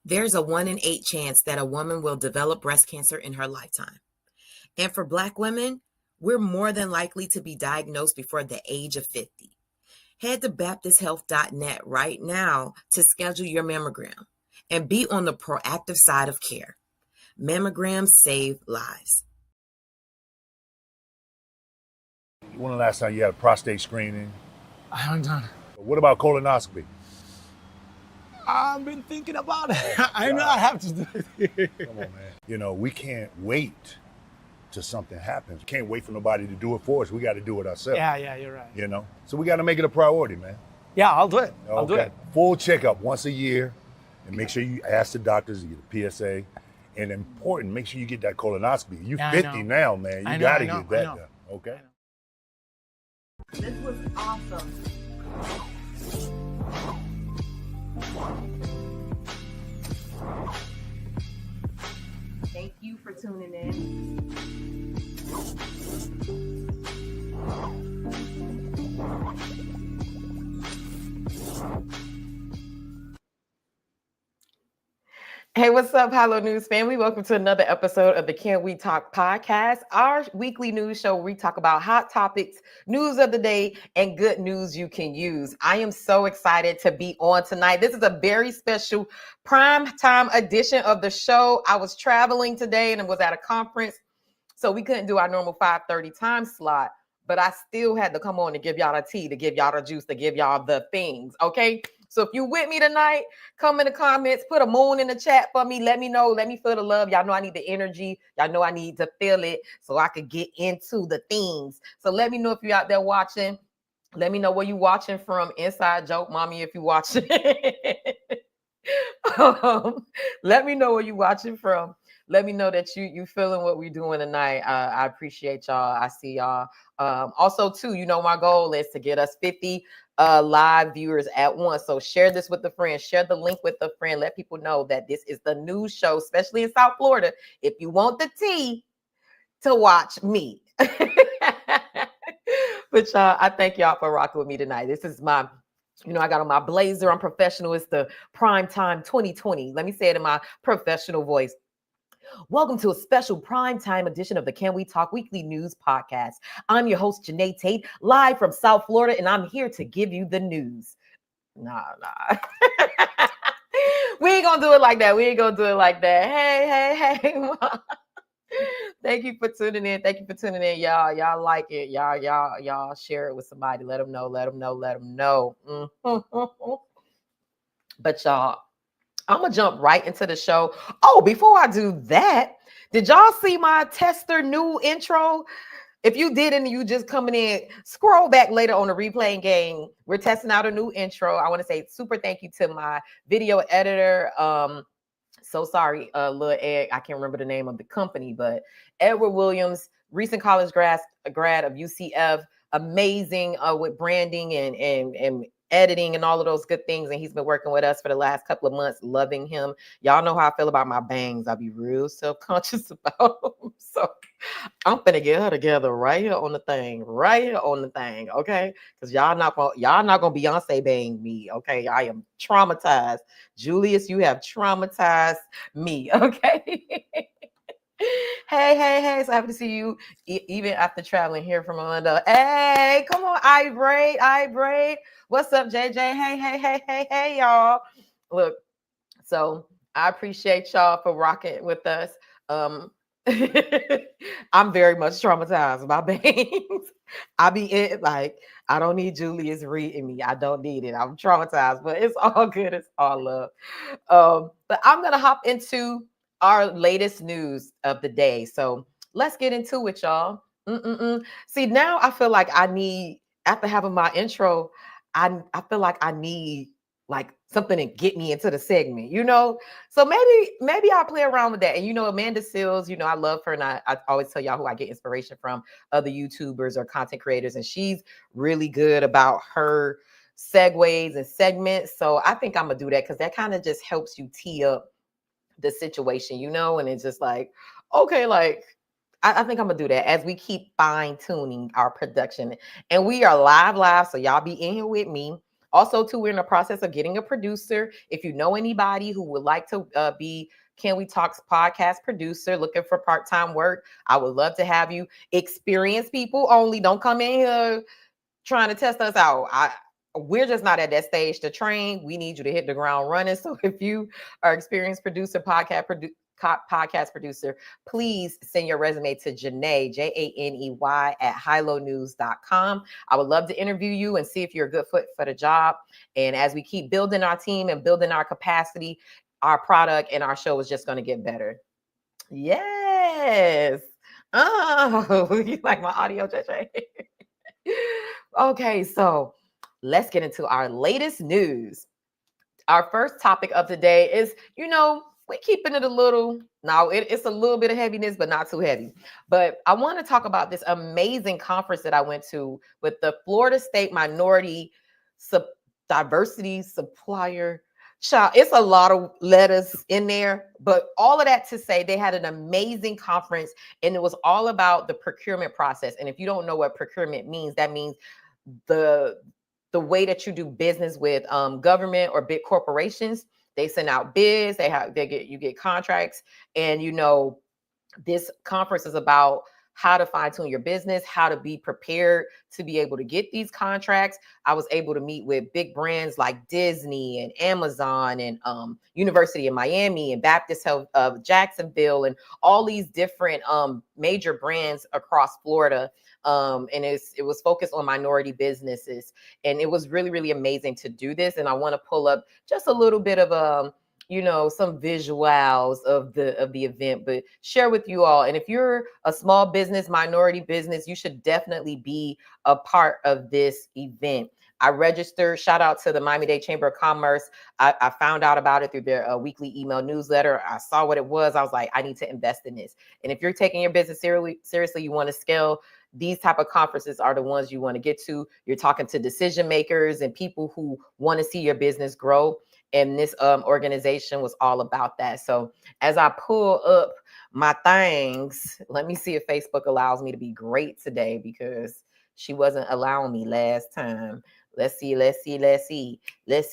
There's a 1 in 8 chance that a woman will develop breast cancer in her lifetime. And for Black women, we're more than likely to be diagnosed before the age of 50. Head to BaptistHealth.net right now to schedule your mammogram and be on the proactive side of care. Mammograms save lives. When the last time you had a prostate screening? I haven't done it. What about colonoscopy? I've been thinking about it. I know I have to do it. Come on, man. You know, we can't wait till something happens. We can't wait for nobody to do it for us. We got to do it ourselves. Yeah, you're right. You know? So we got to make it a priority, man. Yeah, I'll do it. Okay. I'll do it. Full checkup once a year. And make sure you ask the doctors to get a PSA. And important, make sure you get that colonoscopy. You're 50 now, man. You got to get that done. Okay? This was awesome. Thank you for tuning in. Hey, what's up, Hello News family? Welcome to another episode of the Can We Talk podcast, our weekly news show where we talk about hot topics, news of the day, and good news you can use. I am so excited to be on tonight. This is a very special prime time edition of the show. I was traveling today and was at a conference, so we couldn't do our normal 5:30 time slot, but I still had to come on to give y'all the tea, to give y'all the juice, to give y'all the things, okay? So if you with me tonight, come in the comments, put a moon in the chat for me. Let me know. Let me feel the love. Y'all know I need the energy. Y'all know I need to feel it so I could get into the things. So let me know if you're out there watching. Let me know where you watching from. Inside joke, mommy, if you watching. Let me know where you watching from. Let me know that you feeling what we're doing tonight. I appreciate y'all. I see y'all. Also, too, you know, my goal is to get us 50 live viewers at once. So share this with a friend. Share the link with a friend. Let people know that this is the news show, especially in South Florida. If you want the tea, to watch me. But y'all, I thank y'all for rocking with me tonight. This is my, you know, I got on my blazer. I'm professional. It's the prime time 2020. Let me say it in my professional voice. Welcome to a special primetime edition of the Can We Talk Weekly News Podcast. I'm your host, Janae Tate, live from South Florida, and I'm here to give you the news. Nah. We ain't gonna do it like that. We ain't gonna do it like that. Hey. Thank you for tuning in. Thank you for tuning in, y'all. Y'all like it. Y'all share it with somebody. Let them know. But y'all, I'm going to jump right into the show. Oh, before I do that, did y'all see my tester new intro? If you did and you just coming in, scroll back later on the replaying game. We're testing out a new intro. I want to say super thank you to my video editor. So sorry, Lil Ed, I can't remember the name of the company, but Edward Williams, recent college grad of UCF, amazing with branding and editing and all of those good things. And he's been working with us for the last couple of months, loving him. Y'all know how I feel about my bangs. I'll be real self-conscious about them. So I'm finna get her together right here on the thing, okay? Because y'all not gonna Beyonce bang me, okay? I am traumatized. Julius, you have traumatized me, okay? Hey, so happy to see you even after traveling here from Orlando. Hey, come on, I braid. What's up, JJ? Hey, y'all. Look, so I appreciate y'all for rocking with us. I'm very much traumatized by bangs. I be it like I don't need Julius reading me. I don't need it. I'm traumatized, but it's all good. It's all love. But I'm gonna hop into our latest news of the day. So let's get into it, y'all. See, now I feel like I need, after having my intro, I feel like I need like something to get me into the segment, you know? So maybe I'll play around with that. And, you know, Amanda Seals, you know, I love her. And I always tell y'all who I get inspiration from, other YouTubers or content creators. And she's really good about her segues and segments. So I think I'm going to do that because that kind of just helps you tee up the situation, you know? And it's just like, okay, like, I think I'm gonna do that as we keep fine tuning our production. And we are live, so y'all be in here with me. Also, too, we're in the process of getting a producer. If you know anybody who would like to be Can We Talk's podcast producer, looking for part-time work, I would love to have you. Experienced people only. Don't come in here trying to test us out. We're just not at that stage to train. We need you to hit the ground running. So if you are experienced producer, podcast producer, please send your resume to Janey, Janey at highlonews.com. I would love to interview you and see if you're a good fit for the job. And as we keep building our team and building our capacity, our product and our show is just going to get better. Yes. Oh, you like my audio, JJ? Okay, so let's get into our latest news. Our first topic of the day is, we're keeping it a little, now it's a little bit of heaviness, but not too heavy. But I want to talk about this amazing conference that I went to with the Florida State Minority Diversity Supplier. Child, it's a lot of letters in there, but all of that to say they had an amazing conference, and it was all about the procurement process. And if you don't know what procurement means, that means the way that you do business with government or big corporations. They send out bids, you get contracts, and this conference is about how to fine tune your business, how to be prepared to be able to get these contracts. I was able to meet with big brands like Disney and Amazon and University of Miami and Baptist Health of Jacksonville and all these different major brands across Florida. And it was focused on minority businesses. And it was really, really amazing to do this. And I want to pull up just a little bit of some visuals of the event, but share with you all. And if you're a small business, minority business, you should definitely be a part of this event. I registered. Shout out to the Miami-Dade Chamber of Commerce. I found out about it through their weekly email newsletter. I saw what it was. I was like, I need to invest in this. And if you're taking your business seriously, you want to scale, these type of conferences are the ones you want to get to. You're talking to decision makers and people who want to see your business grow. And this organization was all about that. So as I pull up my things, let me see if Facebook allows me to be great today, because she wasn't allowing me last time. Let's see. Let's see. Let's see. Okay.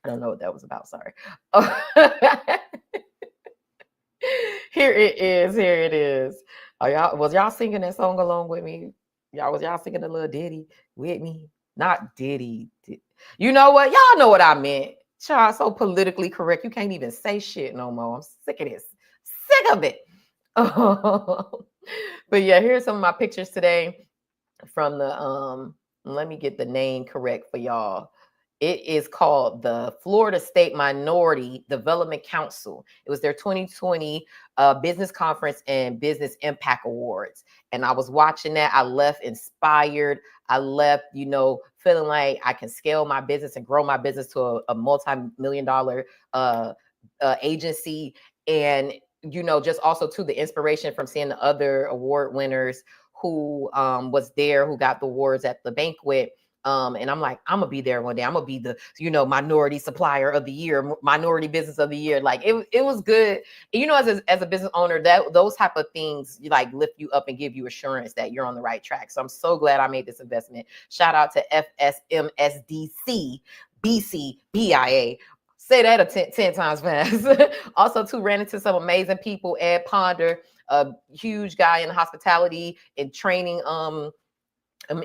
I don't know what that was about. Sorry. Here it is. Was y'all singing that song along with me? Was y'all singing a little ditty with me? Not ditty. You know what? Y'all know what I meant. Child, so politically correct. You can't even say shit no more. I'm sick of this. Sick of it. But yeah, here's some of my pictures today from the let me get the name correct for y'all. It is called the Florida State Minority Development Council. It was their 2020 Business Conference and Business Impact Awards. And I was watching that. I left inspired. I left, feeling like I can scale my business and grow my business to a multi-million-dollar agency. And, just also to the inspiration from seeing the other award winners who was there, who got the awards at the banquet. And I'm like, I'm gonna be there one day. I'm gonna be the, minority supplier of the year, minority business of the year. Like it was good. As a business owner, that those type of things like lift you up and give you assurance that you're on the right track. So I'm so glad I made this investment. Shout out to FSMSDC, BCBIA. Say that 10 times fast. Also, too, ran into some amazing people. Ed Ponder, a huge guy in hospitality and training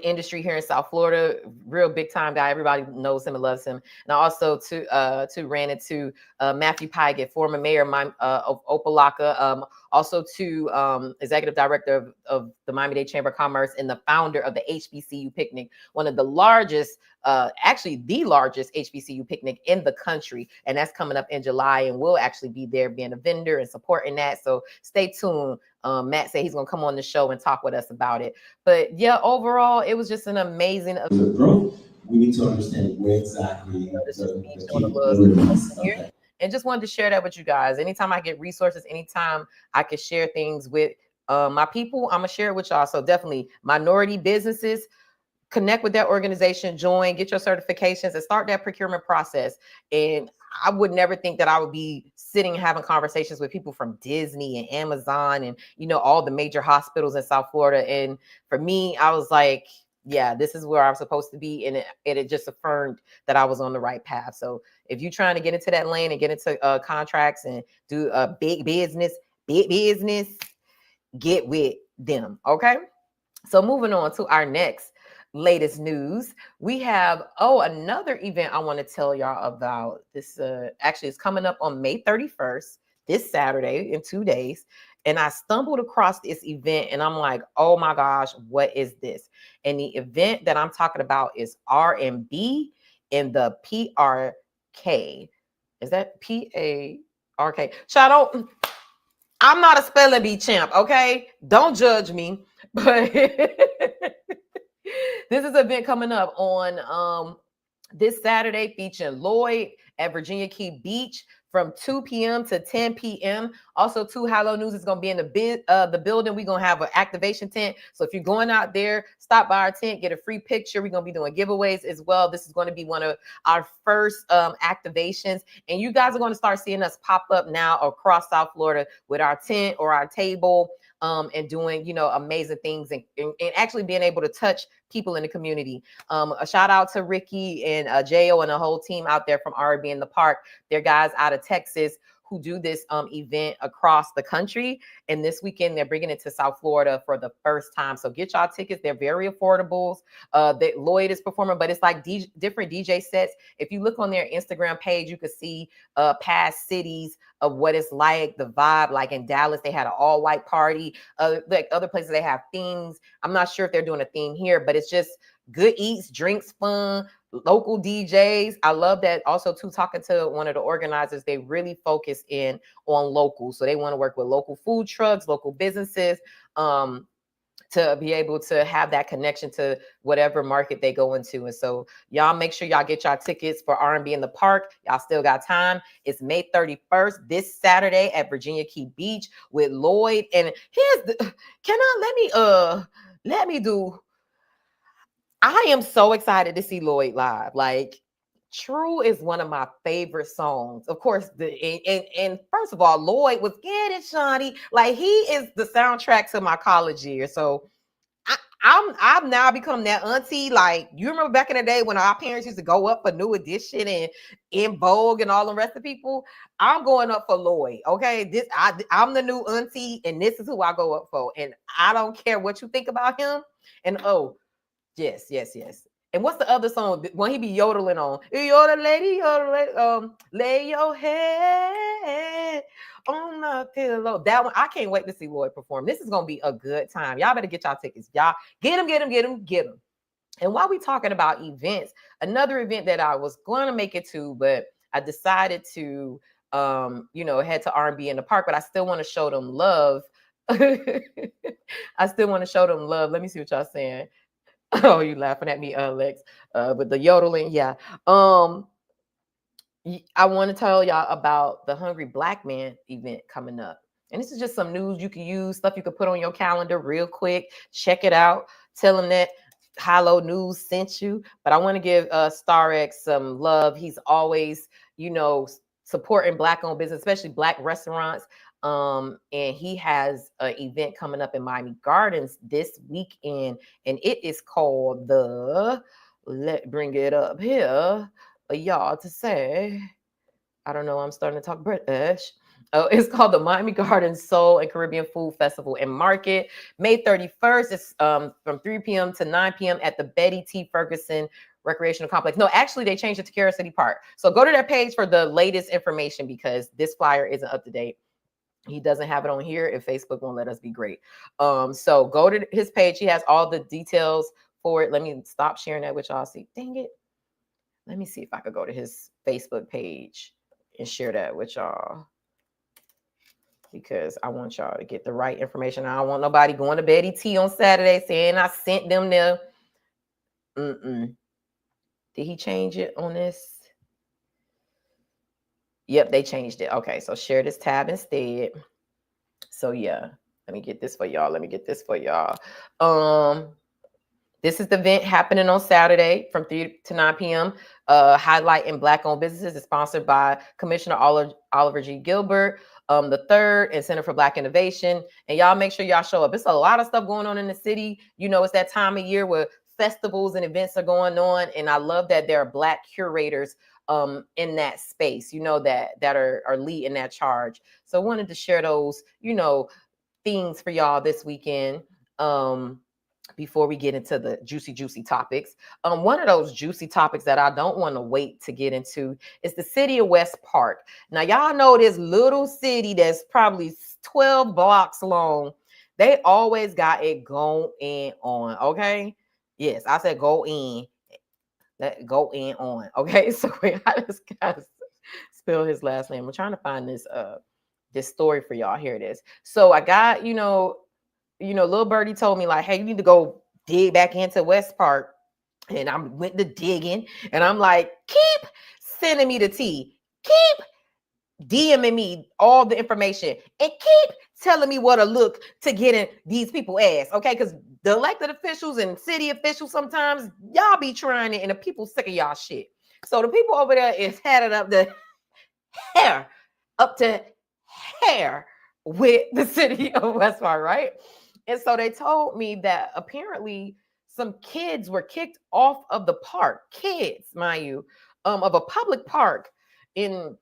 industry here in South Florida, real big time guy. Everybody knows him and loves him. And I also ran into Matthew Pygott, former mayor of Opelika, also executive director of the Miami-Dade Chamber of Commerce and the founder of the HBCU Picnic, one of the largest, actually the largest HBCU picnic in the country. And that's coming up in July, and we'll actually be there being a vendor and supporting that. So stay tuned. Matt said he's going to come on the show and talk with us about it. But yeah, overall, it was just an amazing growth. We need to understand where exactly and just wanted to share that with you guys. Anytime I get resources, anytime I can share things with my people, I'm going to share it with y'all. So definitely minority businesses, connect with that organization, join, get your certifications, and start that procurement process. And I would never think that I would be sitting having conversations with people from Disney and Amazon and, you know, all the major hospitals in South Florida. And for me, I was like, yeah, this is where I'm supposed to be. And it just affirmed that I was on the right path. So if you're trying to get into that lane and get into contracts and do a big business, get with them. Okay. So moving on to our next latest news, we have another event I want to tell y'all about. This actually is coming up on May 31st, this Saturday in 2 days. And I stumbled across this event and I'm like, oh my gosh, what is this? And the event that I'm talking about is R&B in the PRK. Is that PARK? Child, I'm not a spelling bee champ, okay? Don't judge me. But this is an event coming up on this Saturday featuring Lloyd at Virginia Key Beach from 2 p.m. to 10 p.m. Also, too, Hello News is going to be in the building. We're going to have an activation tent. So if you're going out there, stop by our tent, get a free picture. We're going to be doing giveaways as well. This is going to be one of our first activations. And you guys are going to start seeing us pop up now across South Florida with our tent or our table. And doing, you know, amazing things and actually being able to touch people in the community. A shout out to Ricky and Jo and the whole team out there from R&B in the Park. They're guys out of Texas who do this event across the country. And this weekend, they're bringing it to South Florida for the first time. So get y'all tickets. They're very affordable. That Lloyd is performing, but it's like different DJ sets. If you look on their Instagram page, you can see past cities of what it's like, the vibe. Like in Dallas, they had an all-white party. Like other places, they have themes. I'm not sure if they're doing a theme here, but it's just good eats, drinks, fun, local DJs. I love that. Also, too, talking to one of the organizers, they really focus in on local. So they want to work with local food trucks, local businesses, to be able to have that connection to whatever market they go into. And so y'all make sure y'all get y'all tickets for R&B in the Park. Y'all still got time. It's May 31st, this Saturday at Virginia Key Beach with Lloyd. And I am so excited to see Lloyd live. Like, True is one of my favorite songs. Of course, and first of all, Lloyd was Get It, Shawty. Like, he is the soundtrack to my college year. So I've now become that auntie. Like, you remember back in the day when our parents used to go up for New Edition and In Vogue and all the rest of people? I'm going up for Lloyd. Okay, I'm the new auntie, and this is who I go up for. And I don't care what you think about him. And yes. And what's the other song when he be yodeling on? Yodel lady, lay your head on the pillow. That one, I can't wait to see Lloyd perform. This is gonna be a good time. Y'all better get y'all tickets. Y'all get them. And while we talking about events, another event that I was going to make it to, but I decided to head to R&B in the Park, but I still want to show them love. Let me see what y'all saying. Oh, you laughing at me, Lex, with the yodeling. Yeah. I want to tell y'all about the Hungry Black Man event coming up. And this is just some news you can use, stuff you can put on your calendar real quick. Check it out. Tell them that Hello News sent you. But I want to give StarX some love. He's always, supporting Black-owned business, especially Black restaurants. And he has an event coming up in Miami Gardens this weekend, and it is called bring it up here, y'all to say. I don't know. I'm starting to talk British. It's called the Miami Gardens Soul and Caribbean Food Festival and Market. May 31st. It's from 3 p.m. to 9 p.m. at the Betty T. Ferguson Recreational Complex. No, actually, they changed it to Carol City Park. So go to their page for the latest information because this flyer isn't up to date. He doesn't have it on here if Facebook won't let us be great. So go to his page. He has all the details for it. Let me stop sharing that with y'all. See, dang it. Let me see if I could go to his Facebook page and share that with y'all because I want y'all to get the right information. I don't want nobody going to Betty T on Saturday saying I sent them there. Did he change it on this? Yep, they changed it. Okay, so share this tab instead. So yeah, let me get this for y'all. This is the event happening on Saturday from 3 to 9 p.m. Highlighting Black-owned businesses. Is sponsored by Commissioner Oliver G. Gilbert, the third, and Center for Black Innovation. And y'all make sure y'all show up. It's a lot of stuff going on in the city. You know, it's that time of year where festivals and events are going on. And I love that there are Black curators in that space, you know, that are leading that charge. So I wanted to share those, you know, things for y'all this weekend. Before we get into the juicy topics. One of those juicy topics that I don't want to wait to get into is the city of West Park. Now, y'all know this little city that's probably 12 blocks long. They always got it going on, okay? Yes, I said go in. Go in on, okay? So I just got to spell his last name. I'm trying to find this story for y'all. Here it is. So I got, you know, little birdie told me like, hey, you need to go dig back into West Park. And I went to digging and I'm like, keep sending me the tea. Keep DMing me all the information and keep telling me what to look to get in these people's ass. Okay. Because the elected officials and city officials, sometimes y'all be trying it and the people sick of y'all shit. So the people over there is headed up to hair with the city of West Park, right? And so they told me that apparently some kids were kicked off of the park, kids, mind you, of a public park in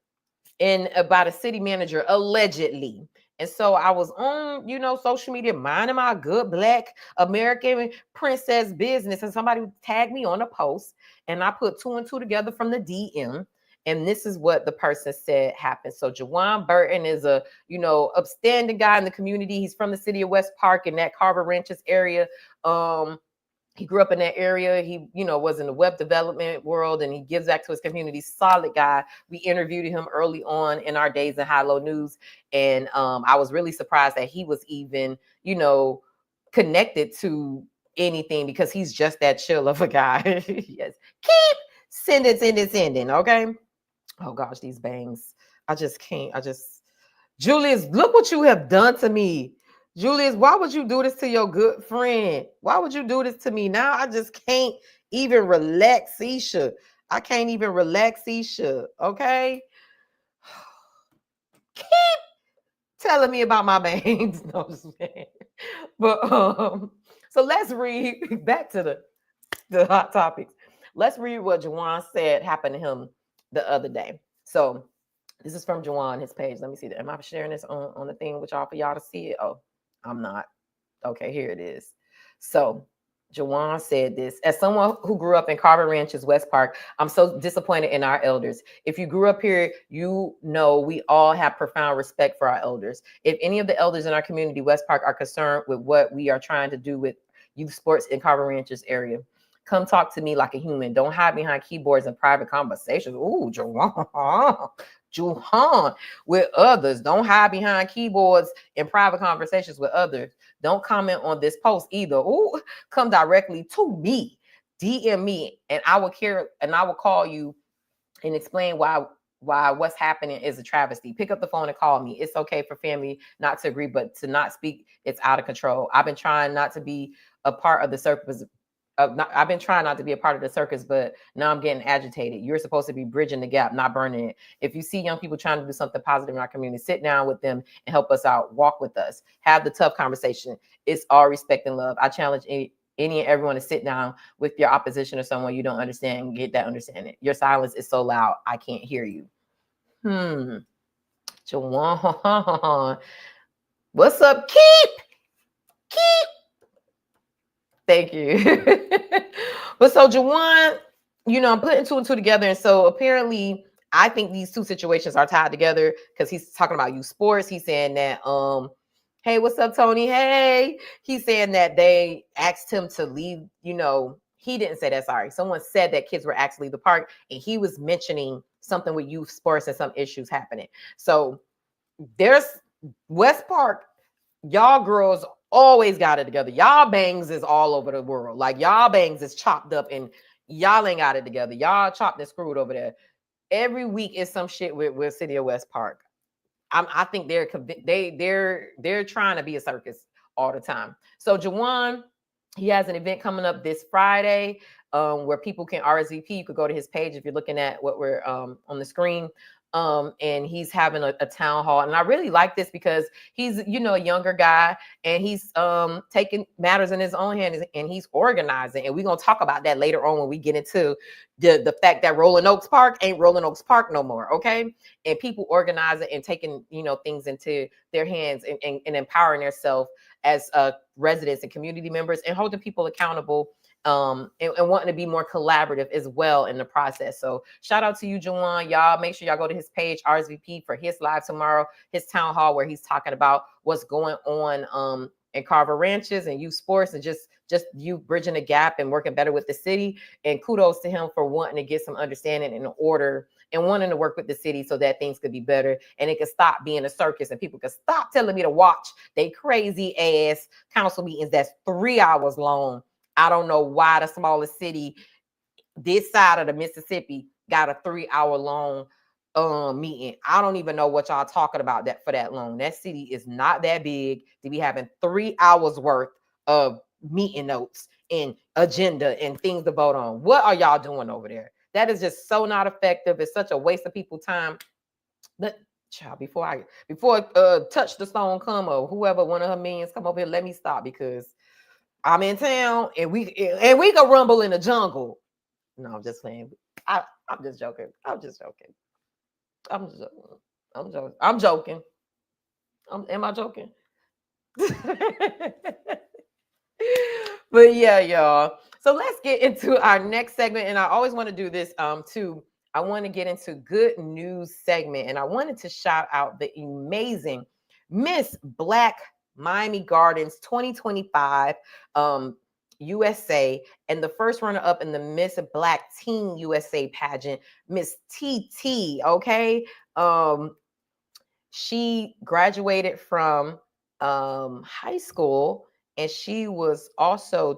about a city manager, allegedly. And so I was on, you know, social media, minding my good Black American princess business. And somebody tagged me on a post and I put 2 and 2 together from the DM. And this is what the person said happened. So Jawan Burton is a, you know, upstanding guy in the community. He's from the city of West Park in that Carver Ranches area. He grew up in that area. He, you know, was in the web development world and he gives back to his community. Solid guy. We interviewed him early on in our days in High Low News. And I was really surprised that he was even, you know, connected to anything because he's just that chill of a guy. Yes. Keep sending, okay? Oh gosh, these bangs. I just can't. Julius, look what you have done to me. Julius, why would you do this to your good friend? Why would you do this to me? Now I just can't even relax, Isha. I can't even relax, Isha. Okay? Keep telling me about my bangs. No, I'm just kidding. But so let's read back to the hot topics. Let's read what Jawan said happened to him the other day. So this is from Jawan, his page. Let me see. Am I sharing this on the thing with y'all for y'all to see it? Oh, I'm not. Okay, here it is. So Jawan said this. As someone who grew up in Carver Ranches, West Park, I'm so disappointed in our elders. If you grew up here, you know we all have profound respect for our elders. If any of the elders in our community, West Park, are concerned with what we are trying to do with youth sports in Carver Ranches area, come talk to me like a human. Don't hide behind keyboards and private conversations. Ooh, Juhan with others. Don't hide behind keyboards and private conversations with others. Don't comment on this post either. Ooh, come directly to me. DM me and I will call you and explain why what's happening is a travesty. Pick up the phone and call me. It's okay for family not to agree, but to not speak, it's out of control. I've been trying not to be a part of the circus. I've been trying not to be a part of the circus, but now I'm getting agitated. You're supposed to be bridging the gap, not burning it. If you see young people trying to do something positive in our community, sit down with them and help us out. Walk with us. Have the tough conversation. It's all respect and love. I challenge any and everyone to sit down with your opposition or someone you don't understand and get that understanding. Your silence is so loud, I can't hear you. Jawan. What's up? Keep. Thank you. But so Jawan, you know, I'm putting 2 and 2 together. And so apparently I think these two situations are tied together because he's talking about youth sports. He's saying that, hey, what's up, Tony? Hey, he's saying that they asked him to leave. You know, he didn't say that. Sorry. Someone said that kids were asked to leave the park and he was mentioning something with youth sports and some issues happening. So there's West Park. Y'all girls always got it together. Y'all bangs is all over the world. Like y'all bangs is chopped up and y'all ain't got it together. Y'all chopped and screwed over there. Every week is some shit with City of West Park. I think they're trying to be a circus all the time. So Jawan, He has an event coming up this Friday where people can RSVP. You could go to his page if you're looking at what we're on the screen. And he's having a town hall. And I really like this because he's, a younger guy, and he's taking matters in his own hands, and he's organizing. And we're going to talk about that later on when we get into the fact that Rolling Oaks Park ain't Rolling Oaks Park no more. Okay. And people organizing and taking, things into their hands and empowering themselves as residents and community members, and holding people accountable and wanting to be more collaborative as well in the process. So shout out to you, Juwan. Y'all make sure y'all go to his page, RSVP for his live tomorrow, his town hall, where he's talking about what's going on in Carver Ranches and youth sports, and just you bridging the gap and working better with the city. And kudos to him for wanting to get some understanding and order and wanting to work with the city so that things could be better and it could stop being a circus and people could stop telling me to watch they crazy ass council meetings that's 3 hours long. I don't know why the smallest city this side of the Mississippi got a 3 hour long meeting. I don't even know what y'all talking about that for that long. That city is not that big to be having 3 hours worth of meeting notes and agenda and things to vote on. What are y'all doing over there? That is just so not effective. It's such a waste of people's time. But child, before Touch the Stone come or whoever, one of her minions come over here, let me stop because I'm in town and we can rumble in the jungle. No, I'm just playing. I'm just joking. I'm joking. Am I joking? But yeah, y'all. So let's get into our next segment. And I always want to do this too. I want to get into good news segment. And I wanted to shout out the amazing Miss Black Miami Gardens 2025 USA, and the first runner-up in the Miss Black Teen USA pageant, Miss TT. Okay. She graduated from high school, and she was also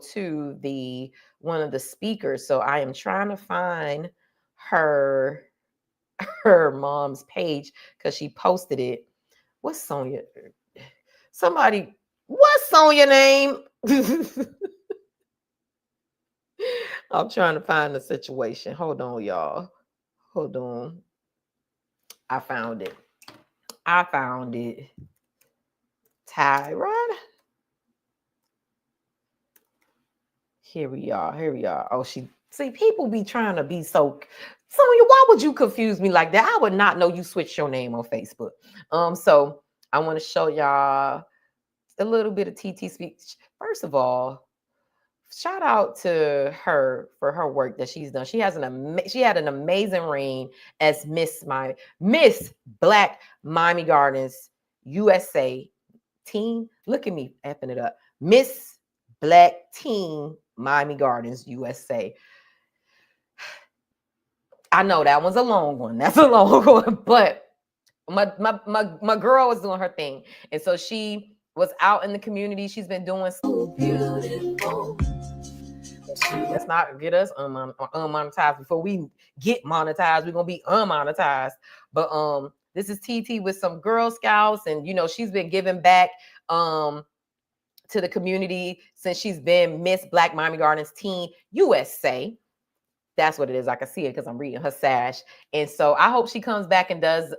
one of the speakers. So I am trying to find her mom's page because she posted it. What's Sonia? What's Sonia name? I'm trying to find the situation. Hold on, y'all. Hold on. I found it. Tyron. Here we are. Oh, people be trying to be so. Sonia, why would you confuse me like that? I would not know you switched your name on Facebook. So I want to show y'all a little bit of TT speech. First of all, shout out to her for her work that she's done. She had an amazing reign as Miss Black Miami Gardens USA Teen. Look at me effing it up. Miss Black Teen Miami Gardens USA. I know that one's a long one. That's a long one, but my girl was doing her thing, and so she was out in the community. She's been doing so beautiful. Let's not get us unmonetized before we get monetized. We're gonna be unmonetized. But this is TT with some Girl Scouts, and she's been giving back to the community since she's been Miss Black Miami Gardens Teen USA. That's what it is. I can see it because I'm reading her sash. And so I hope she comes back and does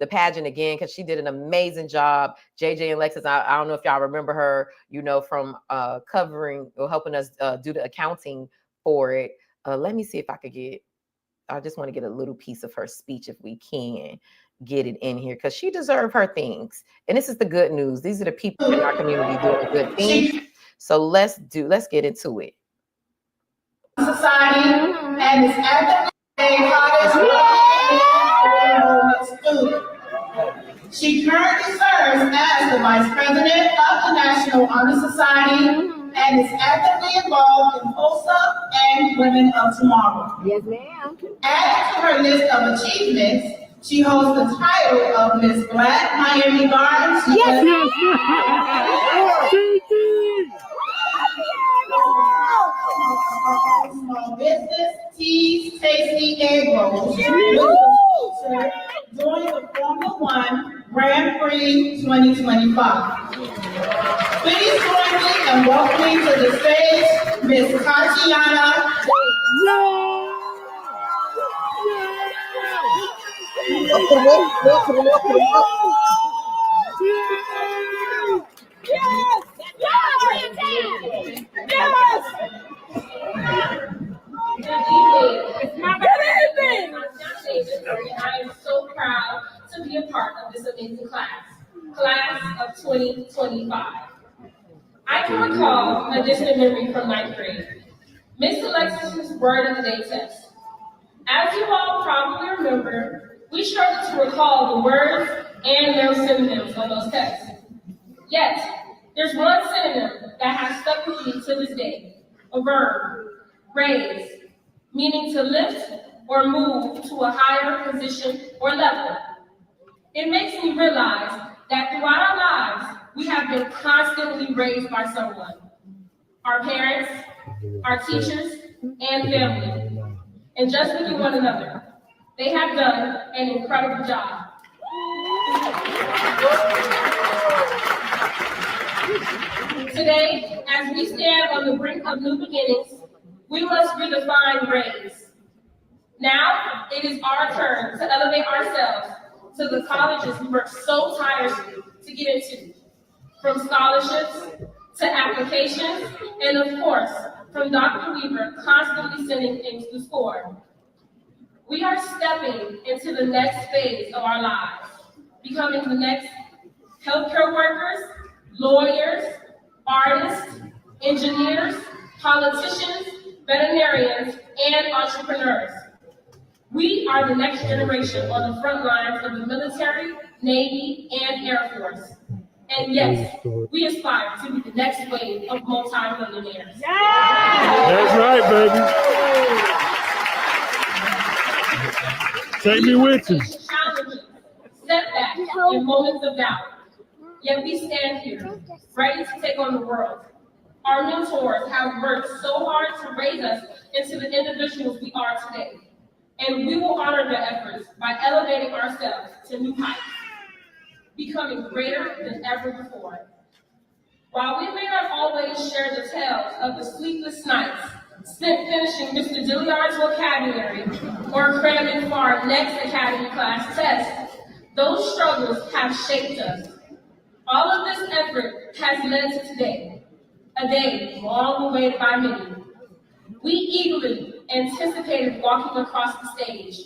the pageant again, because she did an amazing job. JJ and Lexus, I don't know if y'all remember her, from covering or helping us do the accounting for it. Let me see if I just want to get a little piece of her speech if we can get it in here, because she deserves her things. And this is the good news. These are the people in our community doing good things. So let's get into it. Society and is at the hottest student. She currently serves as the Vice President of the National Honor Society and is actively involved in Post-Up and Women of Tomorrow. Yes, ma'am. Added to her list of achievements, she holds the title of Miss Black Miami Gardens. Yes, Small business, teas, tasty egg rolls. During the Formula One Grand Prix 2025. Please join me and welcoming to the stage Miss Tatiana. I am so proud to be a part of this amazing class of 2025. I can recall a distant memory from ninth grade, Miss Alexis's word of the day test. As you all probably remember, we struggled to recall the words and their synonyms on those tests. Yet, there's one synonym that has stuck with me to this day, a verb, raise, meaning to lift or move to a higher position or level. It makes me realize that throughout our lives, we have been constantly raised by someone. Our parents, our teachers, and family. And just like one another, they have done an incredible job. Today, as we stand on the brink of new beginnings, we must redefine raise. Now, it is our turn to elevate ourselves to the colleges we worked so tirelessly to get into, from scholarships to applications, and of course, from Dr. Weaver constantly sending things to score. We are stepping into the next phase of our lives, becoming the next healthcare workers, lawyers, artists, engineers, politicians, veterinarians, and entrepreneurs. We are the next generation on the front lines of the military, Navy, and Air Force. And yes, we aspire to be the next wave of multi-millionaires. That's right, baby. Take me with you. Challenges, setbacks, and moments of doubt. Yet we stand here, ready to take on the world. Our mentors have worked so hard to raise us into the individuals we are today. And we will honor their efforts by elevating ourselves to new heights, becoming greater than ever before. While we may not always share the tales of the sleepless nights spent finishing Mr. Dilliard's vocabulary or cramming for our next academy class test, those struggles have shaped us. All of this effort has led to today, a day long awaited by many. We eagerly anticipated walking across the stage,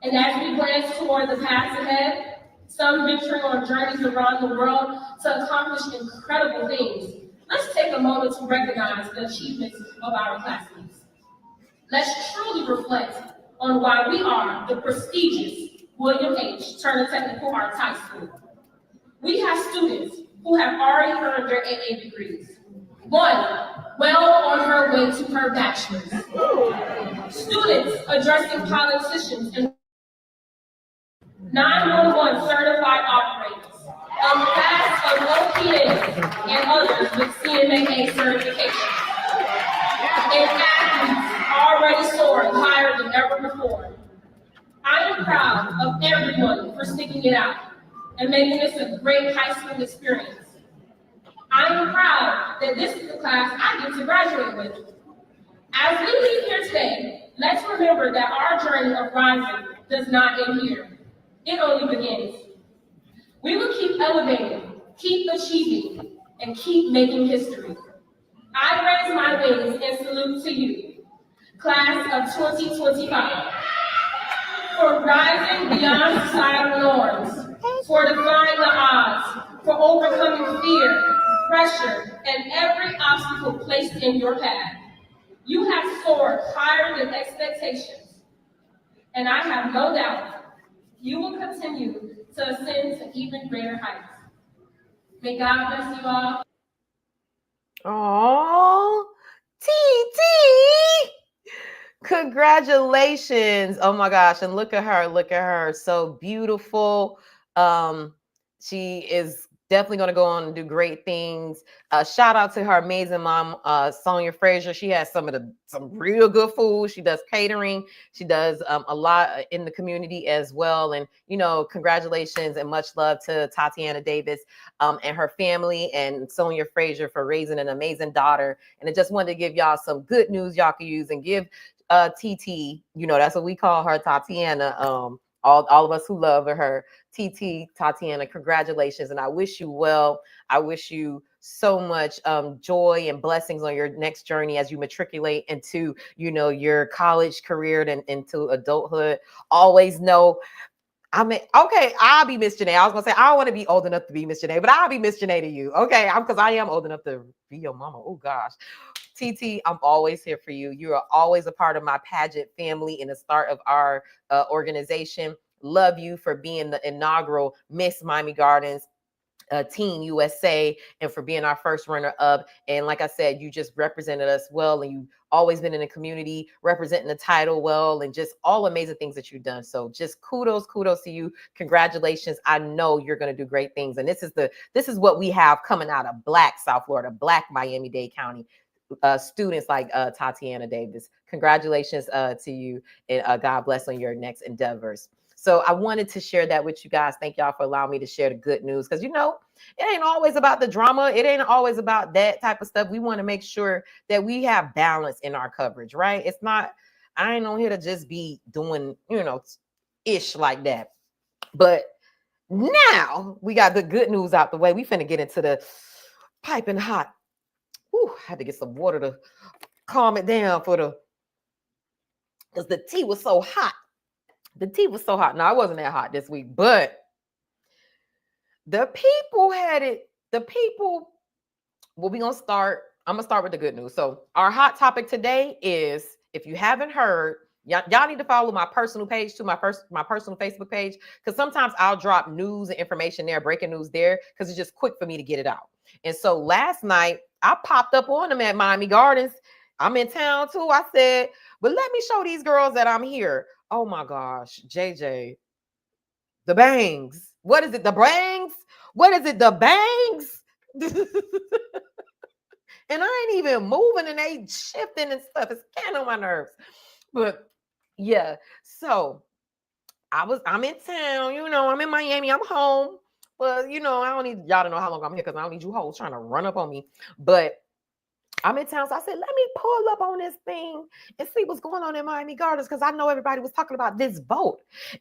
and as we glance toward the paths ahead, some venturing on journeys around the world to accomplish incredible things, let's take a moment to recognize the achievements of our classmates. Let's truly reflect on why we are the prestigious William H. Turner Technical Arts High School. We have students who have already earned their AA degrees. One, well on her way to her bachelor's. Students addressing politicians and 911 certified operators, a class of OPNs and others with CMAA certification. And athletes already soaring higher than ever before. I am proud of everyone for sticking it out and making this a great high school experience. I am proud that this is the class I get to graduate with. As we leave here today, let's remember that our journey of rising does not end here. It only begins. We will keep elevating, keep achieving, and keep making history. I raise my wings and salute to you, class of 2025, for rising beyond societal norms, for defying the odds, for overcoming fear, pressure, and every obstacle placed in your path. You have soared higher than expectations, and I have no doubt you will continue to ascend to even greater heights. May God bless you all. Oh, TT! Congratulations. Oh my gosh. And look at her. Look at her. So beautiful. She is definitely going to go on and do great things. Shout out to her amazing mom, Sonia Frazier. She has some real good food. She does catering. She does a lot in the community as well. And, you know, congratulations and much love to Tatiana Davis and her family, and Sonia Frazier for raising an amazing daughter. And I just wanted to give y'all some good news y'all can use, and give TT, you know, that's what we call her, Tatiana, all of us who love her, TT, Tatiana, congratulations. And I wish you well. I wish you so much joy and blessings on your next journey as you matriculate into, you know, your college career and into adulthood. Always know, I mean, okay, I'll be Miss Janae. I was gonna say I don't want to be old enough to be Miss Janae, but I'll be Miss Janae to you. Okay, because I am old enough to be your mama. Oh gosh. TT, I'm always here for you. You are always a part of my pageant family and the start of our organization. Love you for being the inaugural Miss Miami Gardens Teen USA, and for being our first runner up. And like I said, you just represented us well, and you always been in the community representing the title well, and just all amazing things that you've done. So just kudos to you. Congratulations. I know you're going to do great things. And this is what we have coming out of Black South Florida, Black Miami-Dade County. Students like Tatiana Davis. Congratulations to you, and God bless on your next endeavors. So I wanted to share that with you guys. Thank y'all for allowing me to share the good news, because, you know, it ain't always about the drama. It ain't always about that type of stuff. We want to make sure that we have balance in our coverage, right? It's not, I ain't on here to just be doing, you know, ish like that. But now we got the good news out the way. We finna get into the piping hot. Whew, I had to get some water to calm it down because the tea was so hot. The tea was so hot. Now, it wasn't that hot this week, but the people had it. The people, well, I'm going to start with the good news. So our hot topic today is, if you haven't heard, y'all need to follow my personal page too, my personal Facebook page, because sometimes I'll drop news and information there, breaking news there, because it's just quick for me to get it out. And so last night, I popped up on them at Miami Gardens. I'm in town too. I said, but let me show these girls that I'm here. Oh my gosh, JJ, the bangs. What is it? The bangs? What is it? The bangs? And I ain't even moving, and they shifting and stuff. It's getting on my nerves. But yeah, so I'm in town, you know, I'm in Miami, I'm home. But you know, I don't need y'all to know how long I'm here, because I don't need you hoes trying to run up on me. But I'm in town, so I said, let me pull up on this thing and see what's going on in Miami Gardens, because I know everybody was talking about this vote.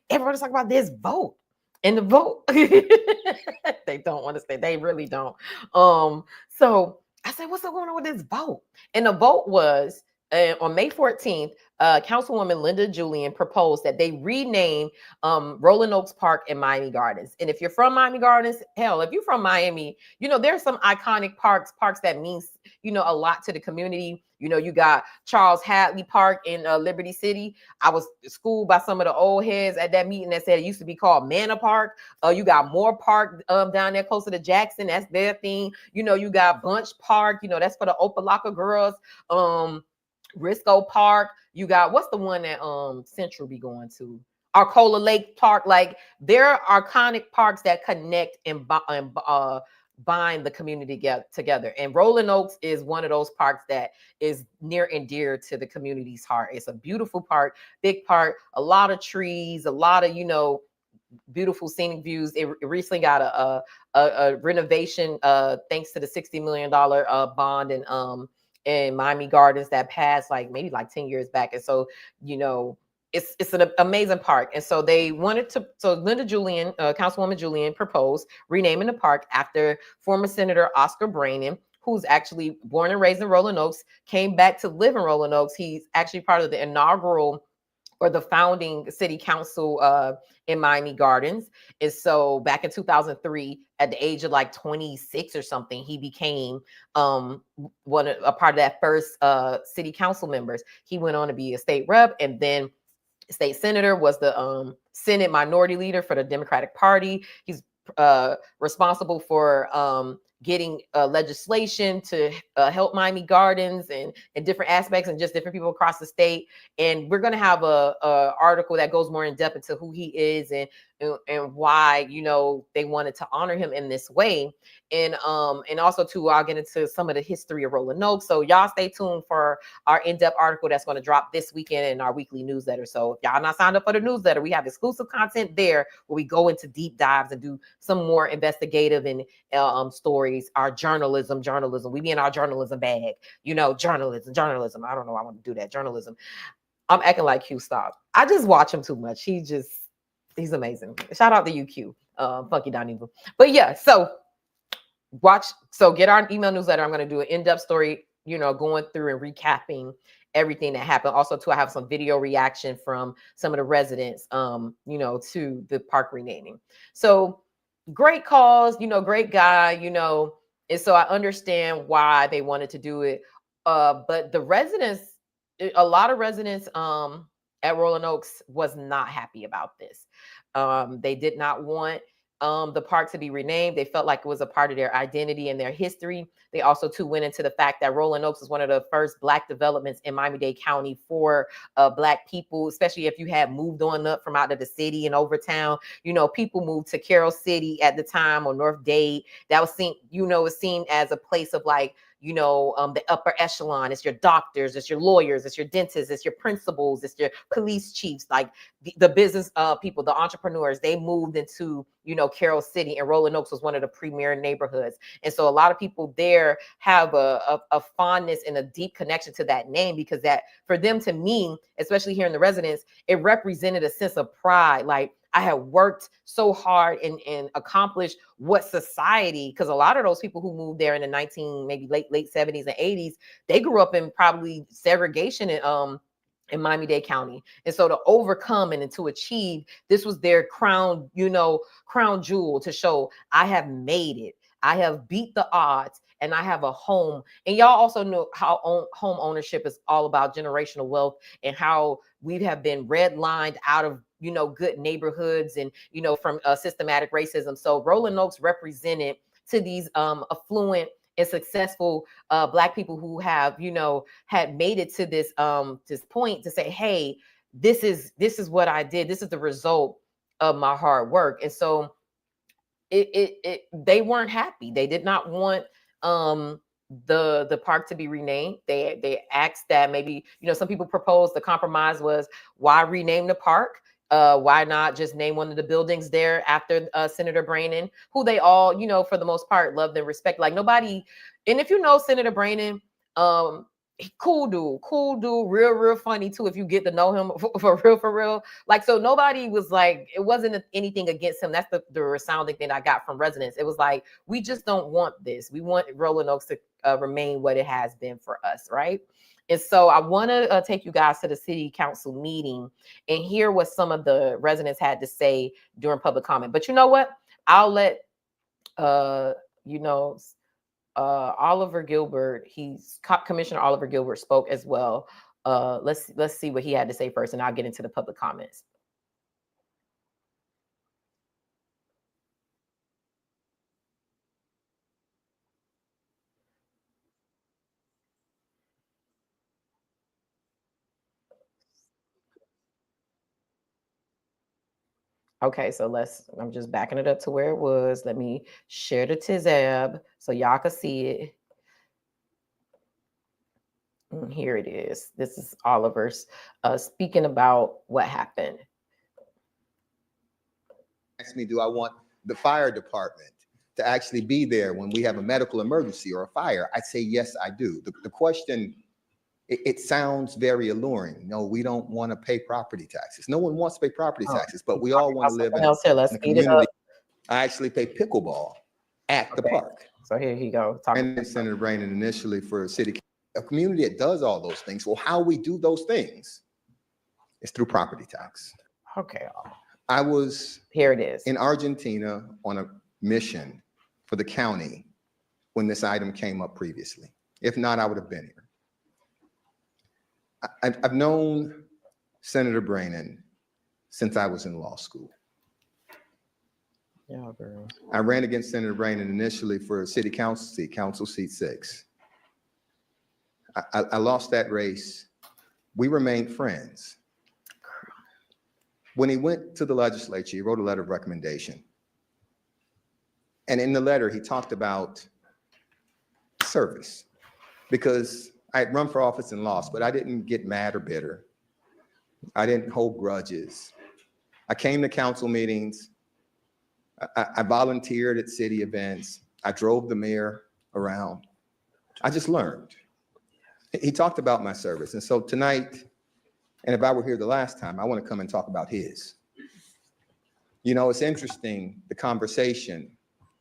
Everybody's talking about this vote. And the vote, they don't want to say, they really don't. So I said, what's going on with this vote? And the vote was on May 14th, Councilwoman Linda Julian proposed that they rename Rolling Oaks Park in Miami Gardens. And if you're from Miami Gardens, hell, if you're from Miami, you know, there's some iconic parks that means, you know, a lot to the community. You know, you got Charles Hadley Park in Liberty City. I was schooled by some of the old heads at that meeting that said it used to be called Manor Park. You got Moore Park down there closer to Jackson. That's their thing. You know, you got Bunch Park. You know, that's for the Opalaka girls. Risco Park. You got, what's the one that Central be going to? Arcola Lake Park. Like, there are iconic parks that connect and bind the community together. And Rolling Oaks is one of those parks that is near and dear to the community's heart. It's a beautiful park, big park, a lot of trees, a lot of, you know, beautiful scenic views. It recently got a renovation thanks to the $60 million bond in Miami Gardens that passed maybe 10 years back. And so, you know, it's an amazing park. And so they wanted to, so Linda Julian, Councilwoman Julian, proposed renaming the park after former Senator Oscar Braynon, who's actually born and raised in Rolling Oaks, came back to live in Rolling Oaks. He's actually part of the inaugural or the founding city council in Miami Gardens. And so back in 2003, at the age of 26 or something, he became a part of that first city council members. He went on to be a state rep, and then state senator, was the Senate minority leader for the Democratic Party. He's responsible for getting legislation to help Miami Gardens and different aspects, and just different people across the state. And we're going to have a article that goes more in depth into who he is and and why, you know, they wanted to honor him in this way. And also too, I'll get into some of the history of Rolling Oaks. So y'all stay tuned for our in-depth article that's going to drop this weekend in our weekly newsletter. So if y'all not signed up for the newsletter, we have exclusive content there where we go into deep dives and do some more investigative and stories. Our journalism. We be in our journalism bag, you know, journalism. I don't know. I want to do that journalism. I'm acting like Q. Stop. I just watch him too much. He's amazing. Shout out to you, Q. Funky Don Evil. But yeah, so get our email newsletter. I'm going to do an in-depth story, you know, going through and recapping everything that happened. Also, too, I have some video reaction from some of the residents, you know, to the park renaming. So great cause, you know, great guy, you know, and so I understand why they wanted to do it. But the residents, a lot of residents at Rolling Oaks was not happy about this. They did not want the park to be renamed. They felt like it was a part of their identity and their history. They also too went into the fact that Rolling Oaks was one of the first Black developments in Miami-Dade County for Black people, especially if you had moved on up from out of the city and over town. You know, people moved to Carroll City at the time, or North Dade. That was seen, you know, was seen as a place of like, you know, the upper echelon. It's your doctors, it's your lawyers, it's your dentists, it's your principals, it's your police chiefs, like the business people, the entrepreneurs. They moved into, you know, Carroll City, and Rolling Oaks was one of the premier neighborhoods. And so a lot of people there have a fondness and a deep connection to that name, because that, for them, to me, especially here in the residence, it represented a sense of pride. Like, I had worked so hard and accomplished what society, because a lot of those people who moved there in the maybe late 70s and 80s, they grew up in probably segregation in Miami-Dade County. And so to overcome and to achieve, this was their crown, you know, crown jewel, to show I have made it. I have beat the odds, and I have a home. And y'all also know how home ownership is all about generational wealth, and how we have been redlined out of, you know, good neighborhoods, and, you know, from systematic racism. So Rolling Oaks represented to these affluent and successful Black people who have, you know, had made it to this point to say, hey, this is what I did. This is the result of my hard work. And so they weren't happy. They did not want the park to be renamed. They asked that maybe, you know, some people proposed, the compromise was, why rename the park? Why not just name one of the buildings there after Senator Braynon, who they all, you know, for the most part, loved and respect. Like, nobody, and if you know Senator Braynon, cool dude, real funny too, if you get to know him for real. Like, so nobody was like, it wasn't anything against him. That's the resounding thing I got from residents. It was like, we just don't want this. We want Rolling Oaks to remain what it has been for us, right? And so I want to take you guys to the city council meeting and hear what some of the residents had to say during public comment. But you know what? I'll let, you know, Oliver Gilbert, Commissioner Oliver Gilbert spoke as well. Let's see what he had to say first, and I'll get into the public comments. Okay, so I'm just backing it up to where it was. Let me share the Tizab so y'all can see it. And here it is. This is Oliver's speaking about what happened. Ask me, do I want the fire department to actually be there when we have a medical emergency or a fire? I say, yes, I do. The question, it sounds very alluring. No, we don't want to pay property taxes. No one wants to pay property taxes, but we all want to live in a community. I actually play pickleball at the park. So here he goes. And Senator Braynon initially for a community that does all those things. Well, how we do those things is through property tax. Okay. I was here it is in Argentina on a mission for the county when this item came up previously. If not, I would have been here. I've known Senator Braynon since I was in law school. Yeah, girl. I ran against Senator Braynon initially for city council seat 6. I lost that race. We remained friends. When he went to the legislature, he wrote a letter of recommendation. And in the letter, he talked about service, because I had run for office and lost, but I didn't get mad or bitter. I didn't hold grudges. I came to council meetings. I volunteered at city events. I drove the mayor around. I just learned. He talked about my service. And so tonight, and if I were here the last time, I want to come and talk about his. You know, it's interesting, the conversation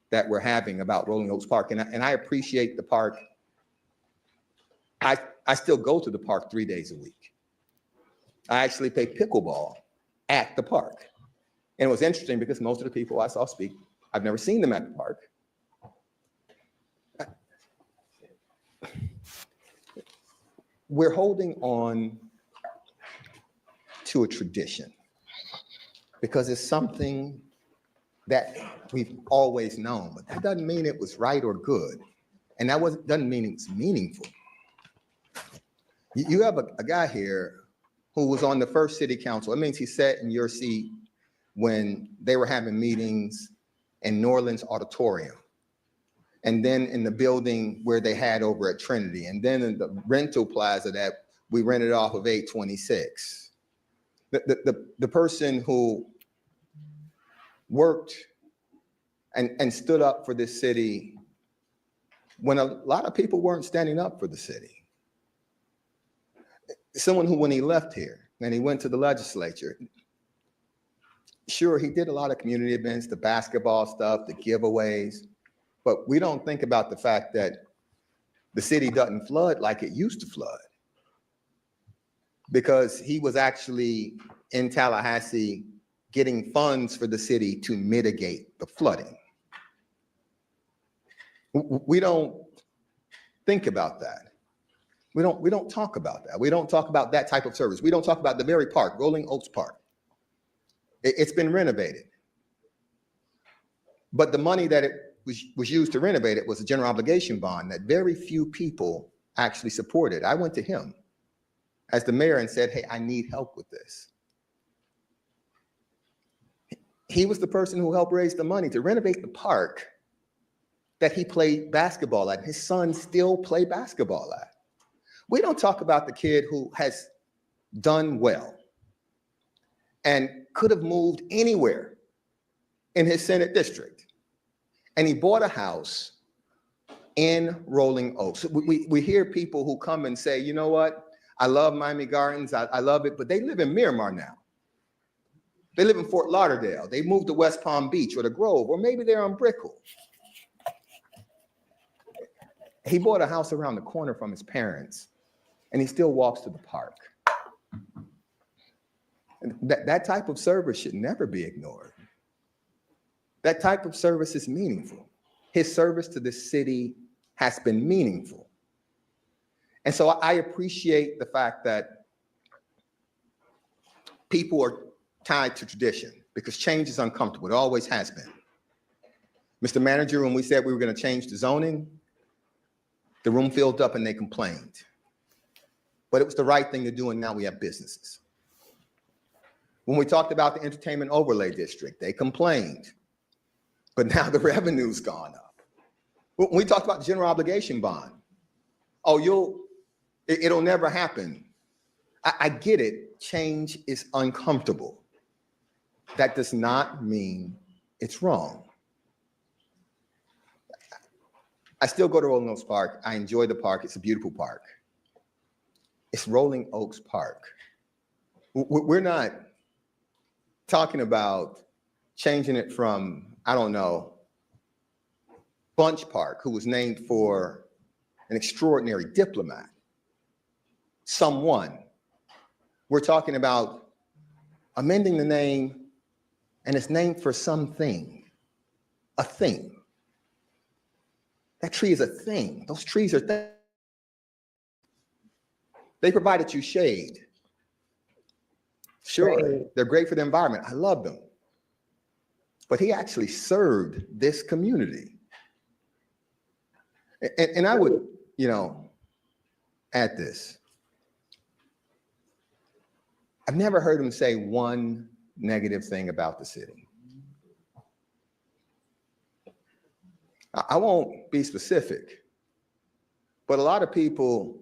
that we're having about Rolling Oaks Park, and I appreciate the park. I still go to the park 3 days a week. I actually play pickleball at the park. And it was interesting because most of the people I saw speak, I've never seen them at the park. We're holding on to a tradition because it's something that we've always known, but that doesn't mean it was right or good. And that doesn't mean it's meaningful. You have a guy here who was on the first city council. It means he sat in your seat when they were having meetings in Norland's Auditorium, and then in the building where they had over at Trinity, and then in the rental plaza that we rented off of 826. The person who worked and stood up for this city when a lot of people weren't standing up for the city. Someone who, when he left here and he went to the legislature, sure, he did a lot of community events, the basketball stuff, the giveaways, but we don't think about the fact that the city doesn't flood like it used to flood, because he was actually in Tallahassee getting funds for the city to mitigate the flooding. We don't think about that. We don't talk about that. We don't talk about that type of service. We don't talk about the very park, Rolling Oaks Park. It's been renovated. But the money that it was used to renovate it was a general obligation bond that very few people actually supported. I went to him as the mayor and said, hey, I need help with this. He was the person who helped raise the money to renovate the park that he played basketball at. His sons still play basketball at. We don't talk about the kid who has done well and could have moved anywhere in his Senate district. And he bought a house in Rolling Oaks. We hear people who come and say, you know what? I love Miami Gardens. I love it, but they live in Miramar now. They live in Fort Lauderdale. They moved to West Palm Beach or the Grove, or maybe they're on Brickell. He bought a house around the corner from his parents, and he still walks to the park. And that type of service should never be ignored. That type of service is meaningful. His service to this city has been meaningful. And so I appreciate the fact that people are tied to tradition, because change is uncomfortable. It always has been. Mr. Manager, when we said we were going to change the zoning, the room filled up and they complained. But it was the right thing to do, and now we have businesses. When we talked about the entertainment overlay district, they complained, but now the revenue's gone up. When we talked about the general obligation bond, it'll never happen. I get it, change is uncomfortable. That does not mean it's wrong. I still go to Rolling Oaks Park. I enjoy the park. It's a beautiful park. It's Rolling Oaks Park. We're not talking about changing it from, I don't know, Bunch Park, who was named for an extraordinary diplomat. Someone. We're talking about amending the name, and it's named for something, a thing. That tree is a thing. Those trees are things. They provided you shade. Sure, they're great for the environment. I love them. But he actually served this community. And I would, add this. I've never heard him say one negative thing about the city. I won't be specific, but a lot of people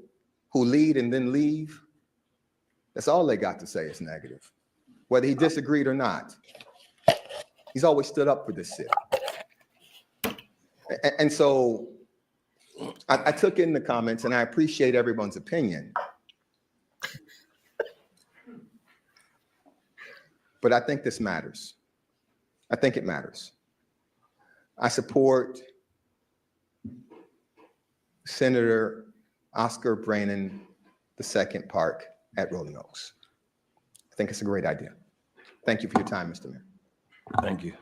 who lead and then leave, that's all they got to say is negative. Whether he disagreed or not, he's always stood up for this city. And so I took in the comments and I appreciate everyone's opinion. But I think this matters. I think it matters. I support Senator Oscar Braynon II Park at Rolling Oaks. I think it's a great idea. Thank you for your time, Mr. Mayor. Thank you.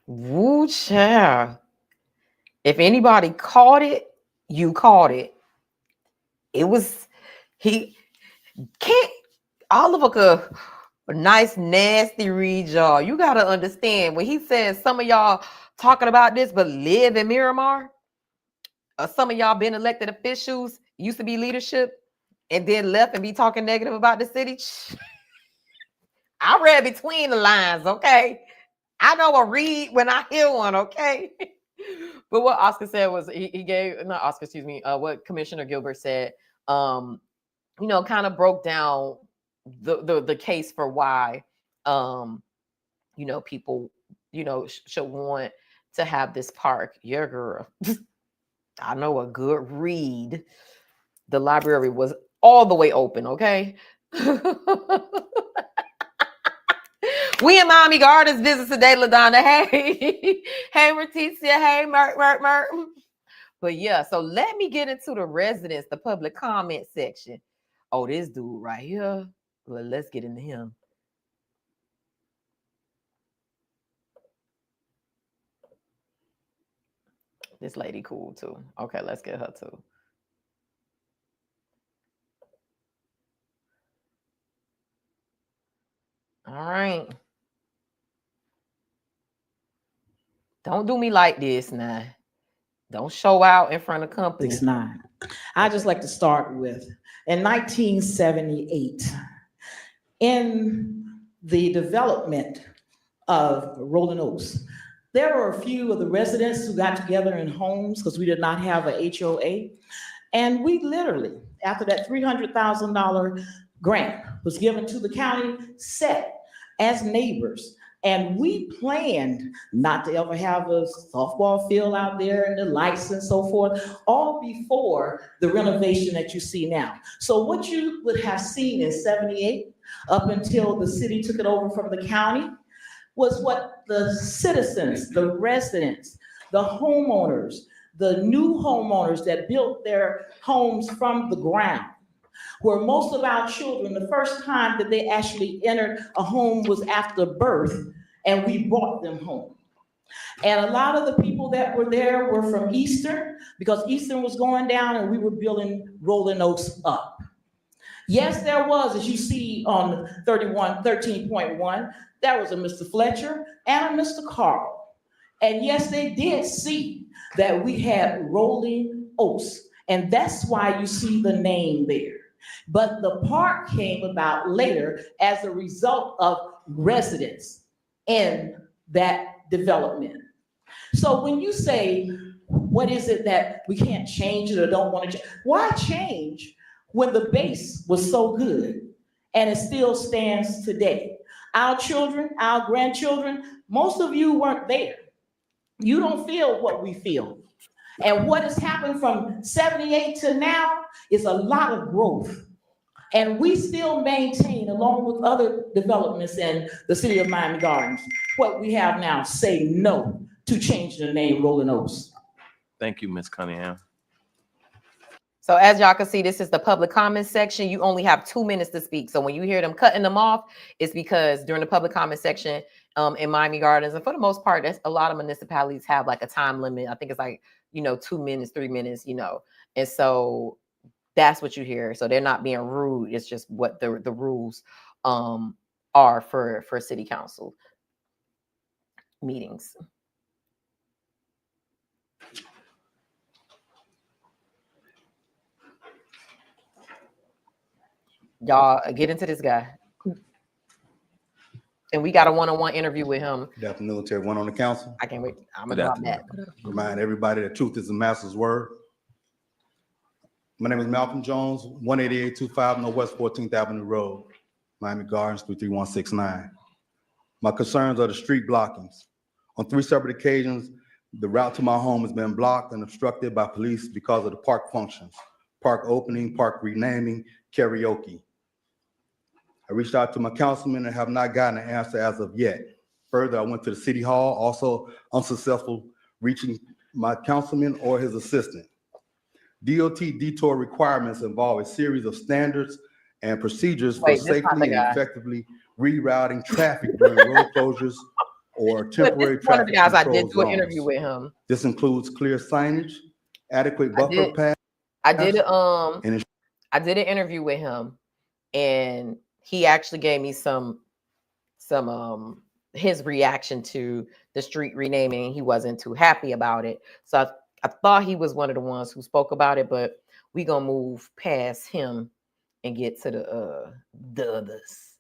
Woo, child. If anybody caught it, you caught it. It was, he can't, Oliver could, a nice, nasty read, y'all. You got to understand, when he says some of y'all talking about this, but live in Miramar, or some of y'all been elected officials, used to be leadership, and then left and be talking negative about the city. I read between the lines, okay? I know a read when I hear one, okay? But what Oscar said was, he gave, not Oscar, excuse me, what Commissioner Gilbert said, kind of broke down the case for why, people, should want to have this park. Yeah, girl. I know a good read. The library was all the way open, okay? We in Miami Gardens business today, LaDonna. Hey, hey, Reticia. Hey, Mert. But yeah, so let me get into the residents, the public comment section. Oh, this dude right here. Well, let's get into him. This lady cool too. Okay, let's get her too. All right. Don't do me like this now. Don't show out in front of company. 6'9". I just like to start with, in 1978, in the development of Rolling Oaks, there were a few of the residents who got together in homes because we did not have a HOA. And we literally, after that $300,000 grant was given to the county, sat as neighbors. And we planned not to ever have a softball field out there and the lights and so forth, all before the renovation that you see now. So what you would have seen in 78, up until the city took it over from the county, was what the citizens, the residents, the homeowners, the new homeowners that built their homes from the ground, where most of our children, the first time that they actually entered a home was after birth, and we brought them home. And a lot of the people that were there were from Eastern, because Eastern was going down and we were building Rolling Oaks up. Yes, there was, as you see on 13.1, there was a Mr. Fletcher and a Mr. Carl. And yes, they did see that we had Rolling Oaks, and that's why you see the name there. But the park came about later as a result of residents in that development. So when you say, what is it that we can't change it or don't want to change? Why change when the base was so good and it still stands today? Our children, our grandchildren, most of you weren't there. You don't feel what we feel. And what has happened from 78 to now is a lot of growth. And we still maintain, along with other developments in the city of Miami Gardens, what we have now. Say no to changing the name Rolling Oaks. Thank you, Ms. Cunningham. So as y'all can see, this is the public comment section. You only have 2 minutes to speak. So when you hear them cutting them off, it's because during the public comment section in Miami Gardens, and for the most part, that's a lot of municipalities have like a time limit. I think it's like, 2 minutes, 3 minutes, and so that's what you hear. So they're not being rude. It's just what the rules are for city council meetings. Y'all get into this guy. And we got a one-on-one interview with him. Good afternoon to everyone on the council. I can't wait. I'm gonna drop that. Remind everybody that truth is the master's word. My name is Malcolm Jones, 18825 Northwest 14th Avenue Road, Miami Gardens, 33169. My concerns are the street blockings. On 3 separate occasions, the route to my home has been blocked and obstructed by police because of the park functions, park opening, park renaming, karaoke. I reached out to my councilman and have not gotten an answer as of yet. Further, I went to the city hall, also unsuccessful reaching my councilman or his assistant. DOT detour requirements involve a series of standards and procedures for safely and effectively rerouting traffic during road closures or temporary traffic. One of the guys I did do an zones. interview with him. This includes clear signage, adequate buffer paths. I did an interview with him, and he actually gave me some his reaction to the street renaming. He wasn't too happy about it. So I thought he was one of the ones who spoke about it, but we gonna move past him and get to the others.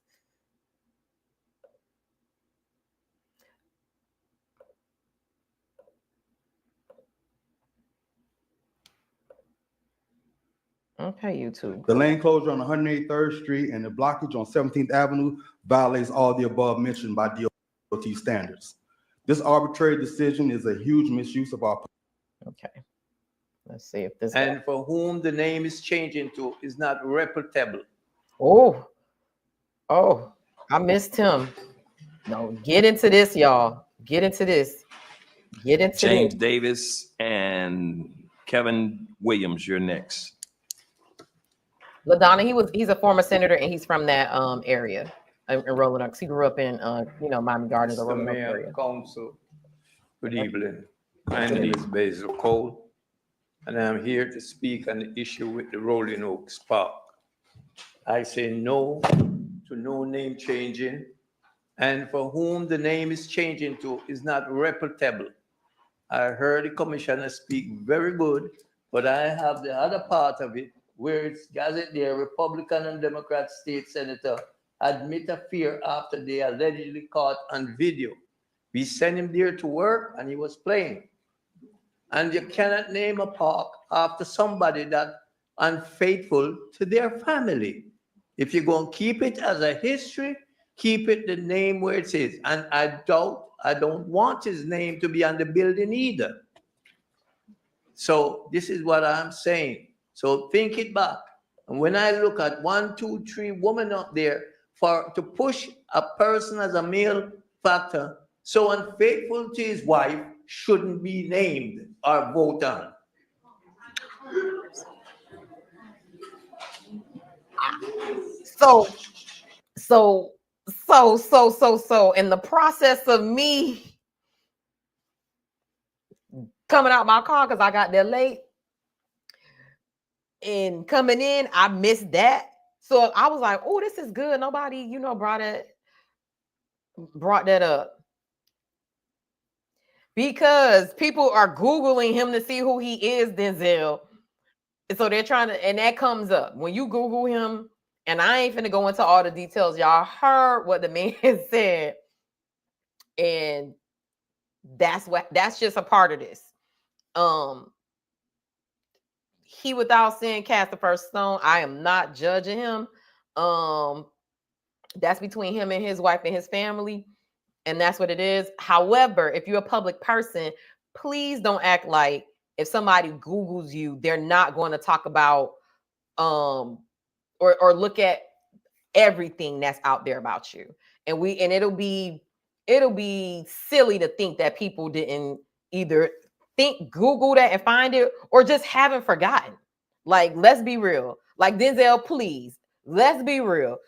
Okay, YouTube. The lane closure on 183rd Street and the blockage on 17th Avenue violates all the above mentioned by DOT standards. This arbitrary decision is a huge misuse of our. Okay, let's see if this. And for whom the name is changing to is not reputable. Oh, I missed him. No, get into this, y'all. Get into this. Get into James this. Davis and Kevin Williams, you're next. LaDonna, he's a former senator and he's from that area in Rolling Oaks. He grew up in Miami Gardens or Rolling Oaks area. Council. Good evening. My name is Basil Cole, and I'm here to speak on the issue with the Rolling Oaks Park. I say no to no name changing, and for whom the name is changing to is not reputable. I heard the commissioner speak very good, but I have the other part of it where it's gazetted there, Republican and Democrat state senator admit a fear after they allegedly caught on video. We sent him there to work and he was playing. And you cannot name a park after somebody that unfaithful to their family. If you're going to keep it as a history, keep it the name where it is. And I don't want his name to be on the building either. So this is what I'm saying. So think it back. And when I look at 1, 2, 3 women up there to push a person as a male factor, so unfaithful to his wife shouldn't be named or voted on. So in the process of me coming out my car because I got there late and coming in, I missed that. So I was like, oh, this is good. Nobody, brought that up. Because people are Googling him to see who he is, Denzel. So they're trying to, and that comes up. When you Google him, and I ain't finna go into all the details. Y'all heard what the man said. And that's just a part of this. He without sin cast the first stone. I am not judging him. That's between him and his wife and his family. And that's what it is. However, if you're a public person, please don't act like if somebody Googles you, they're not going to talk about or look at everything that's out there about you. And it'll be silly to think that people didn't either Google that and find it or just haven't forgotten. Like, let's be real. Like, Denzel, please, let's be real.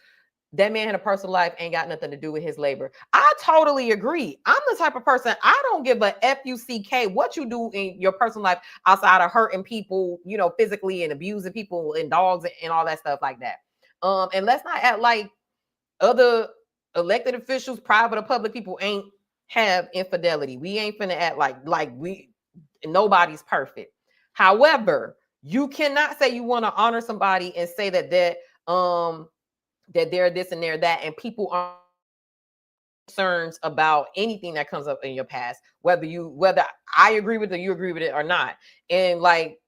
That man had a personal life, ain't got nothing to do with his labor. I totally agree. I'm the type of person, I don't give a F-U-C-K what you do in your personal life outside of hurting people, physically and abusing people and dogs and all that stuff like that. And let's not act like other elected officials, private or public people ain't have infidelity. We ain't finna act like nobody's perfect. However, you cannot say you want to honor somebody and say that that they're this and they're that, and people are concerns about anything that comes up in your past, whether I agree with it, you agree with it or not. And like,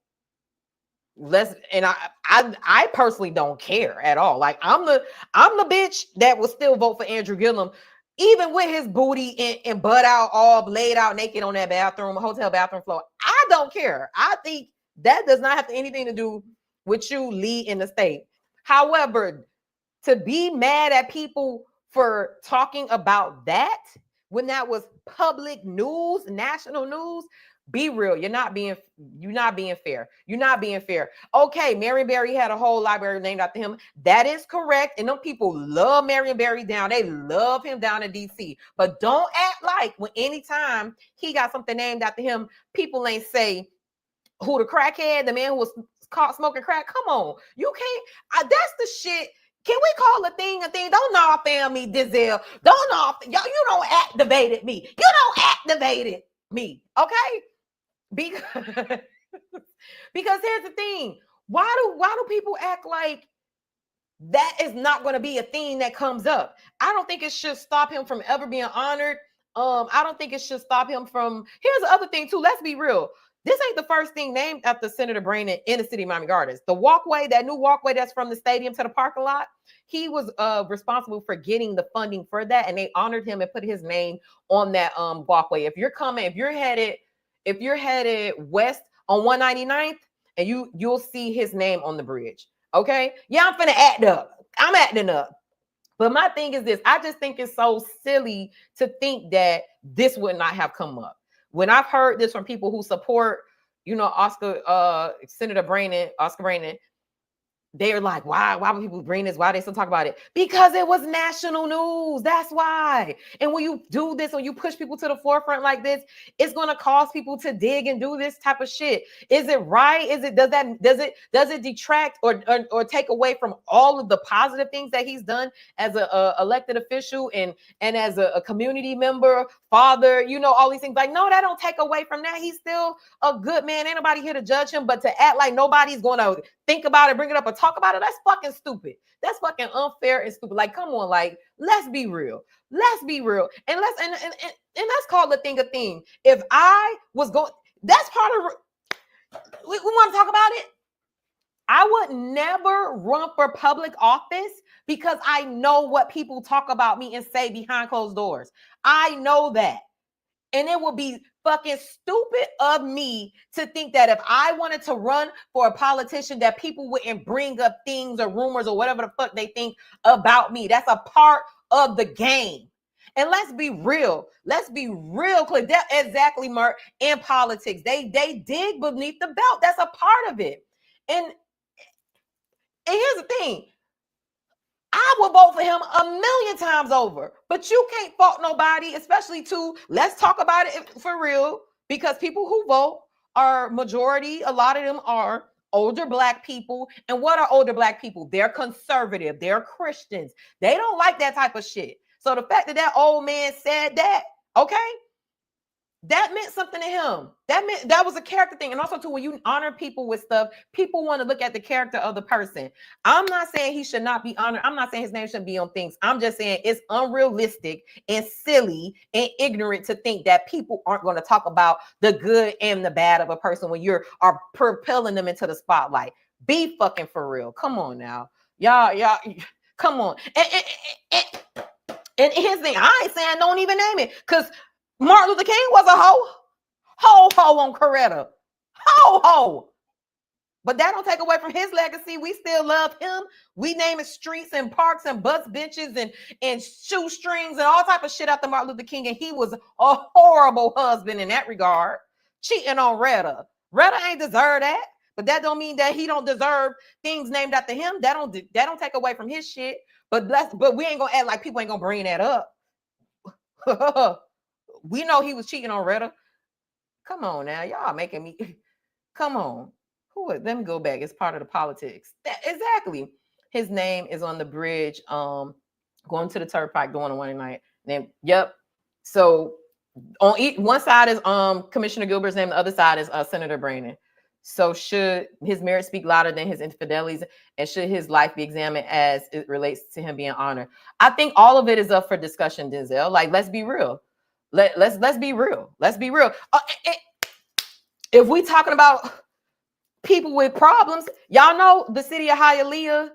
I personally don't care at all. Like, I'm the bitch that will still vote for Andrew Gillum, even with his booty and butt out, all laid out naked on that hotel bathroom floor. I don't care. I think that does not have anything to do with you leading the state. However, to be mad at people for talking about that when that was public news, national news, be real. You're not being fair. You're not being fair. Okay, Marion Barry had a whole library named after him. That is correct. And them people love Marion Barry down. They love him down in DC. But don't act like when anytime he got something named after him, people ain't say who the crackhead, the man who was caught smoking crack. Come on. You can't. That's the shit. Can we call a thing a thing? Don't know family, Dizel. Don't know. Y'all, you don't activated me. You don't activated me. Okay? Because here's the thing. Why do people act like that is not going to be a thing that comes up? I don't think it should stop him from ever being honored. I don't think it should stop him from. Here's the other thing too. Let's be real. This ain't the first thing named after Senator Braynon in the city of Miami Gardens. The walkway, that new walkway that's from the stadium to the parking lot, he was responsible for getting the funding for that, and they honored him and put his name on that walkway. If you're headed west on 199th, and you'll see his name on the bridge. Okay? Yeah, I'm finna act up. I'm acting up. But my thing is this. I just think it's so silly to think that this would not have come up. When I've heard this from people who support, Senator Braynon, Oscar Braynon, they're like, why would people bring this? Why they still talk about it? Because it was national news. That's why. And when you do this, when you push people to the forefront like this, it's going to cause people to dig and do this type of shit. Is it right? Does it detract or take away from all of the positive things that he's done as a elected official and as a community member, father, all these things? Like, no, that don't take away from that. He's still a good man. Ain't nobody here to judge him, but to act like nobody's going to think about it, bring it up, or talk about it, that's fucking stupid. That's fucking unfair and stupid. Like, come on, like, let's be real. Let's be real. And let's call the thing a thing. If I was going, that's part of, we want to talk about it. I would never run for public office because I know what people talk about me and say behind closed doors. I know that. And it would be fucking stupid of me to think that if I wanted to run for a politician that people wouldn't bring up things or rumors or whatever the fuck they think about me. That's a part of the game. And let's be real. Let's be real clear. That exactly, Mark, in politics. They dig beneath the belt. That's a part of it. And here's the thing. I will vote for him 1,000,000 times over, but you can't fault nobody, especially let's talk about it for real, because people who vote are majority, a lot of them are older Black people. And what are older Black people? They're conservative. They're Christians. They don't like that type of shit. So the fact that old man said that, okay, that meant something to him. That was a character thing. And also too, when you honor people with stuff, people want to look at the character of the person. I'm not saying he should not be honored. I'm not saying his name shouldn't be on things. I'm just saying it's unrealistic and silly and ignorant to think that people aren't going to talk about the good and the bad of a person when you are propelling them into the spotlight. Be fucking for real. Come on now. Y'all, come on. And here's the thing. I ain't saying don't even name it, because Martin Luther King was a ho on Coretta. Ho. But that don't take away from his legacy. We still love him. We name it streets and parks and bus benches and shoestrings and all type of shit after Martin Luther King. And he was a horrible husband in that regard, cheating on Retta. Retta ain't deserve that. But that don't mean that he don't deserve things named after him. That don't take away from his shit. But we ain't gonna act like people ain't gonna bring that up. We know he was cheating on Retta. Come on now, y'all making me. Come on, let me go back. It's part of the politics. Exactly. His name is on the bridge. Going to the Turnpike, going on one night. Then, yep. So on one side is Commissioner Gilbert's name. The other side is Senator Braynon. So should his merit speak louder than his infidelities, and should his life be examined as it relates to him being honored? I think all of it is up for discussion, Denzel. Like, let's be real. Let's be real. Let's be real. If we talking about people with problems, y'all know the city of Hialeah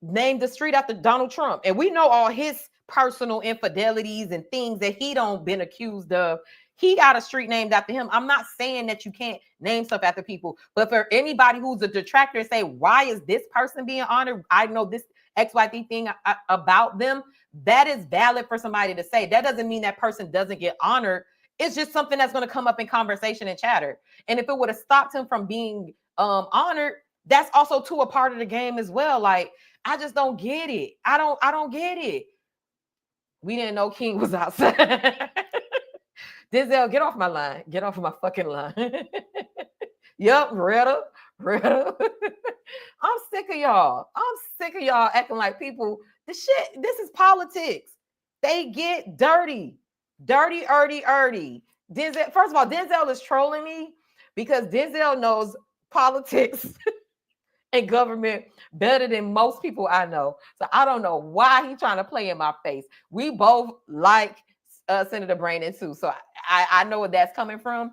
named the street after Donald Trump, and we know all his personal infidelities and things that he don't been accused of. He got a street named after him. I'm not saying that you can't name stuff after people, but for anybody who's a detractor and say, why is this person being honored? I know this XYZ thing about them. That is valid for somebody to say. That doesn't mean that person doesn't get honored. It's just something that's going to come up in conversation and chatter. And if it would have stopped him from being honored, that's also too a part of the game as well. Like, I just don't get it. I don't get it. We didn't know King was outside. Denzel, get off my line. Get off my fucking line. Yep, Retta. I'm sick of y'all. I'm sick of y'all acting like people. This is politics. They get dirty. Dirty. Denzel, first of all, Denzel is trolling me because Denzel knows politics and government better than most people I know. So I don't know why he's trying to play in my face. We both like Senator Braynon too. So I know where that's coming from.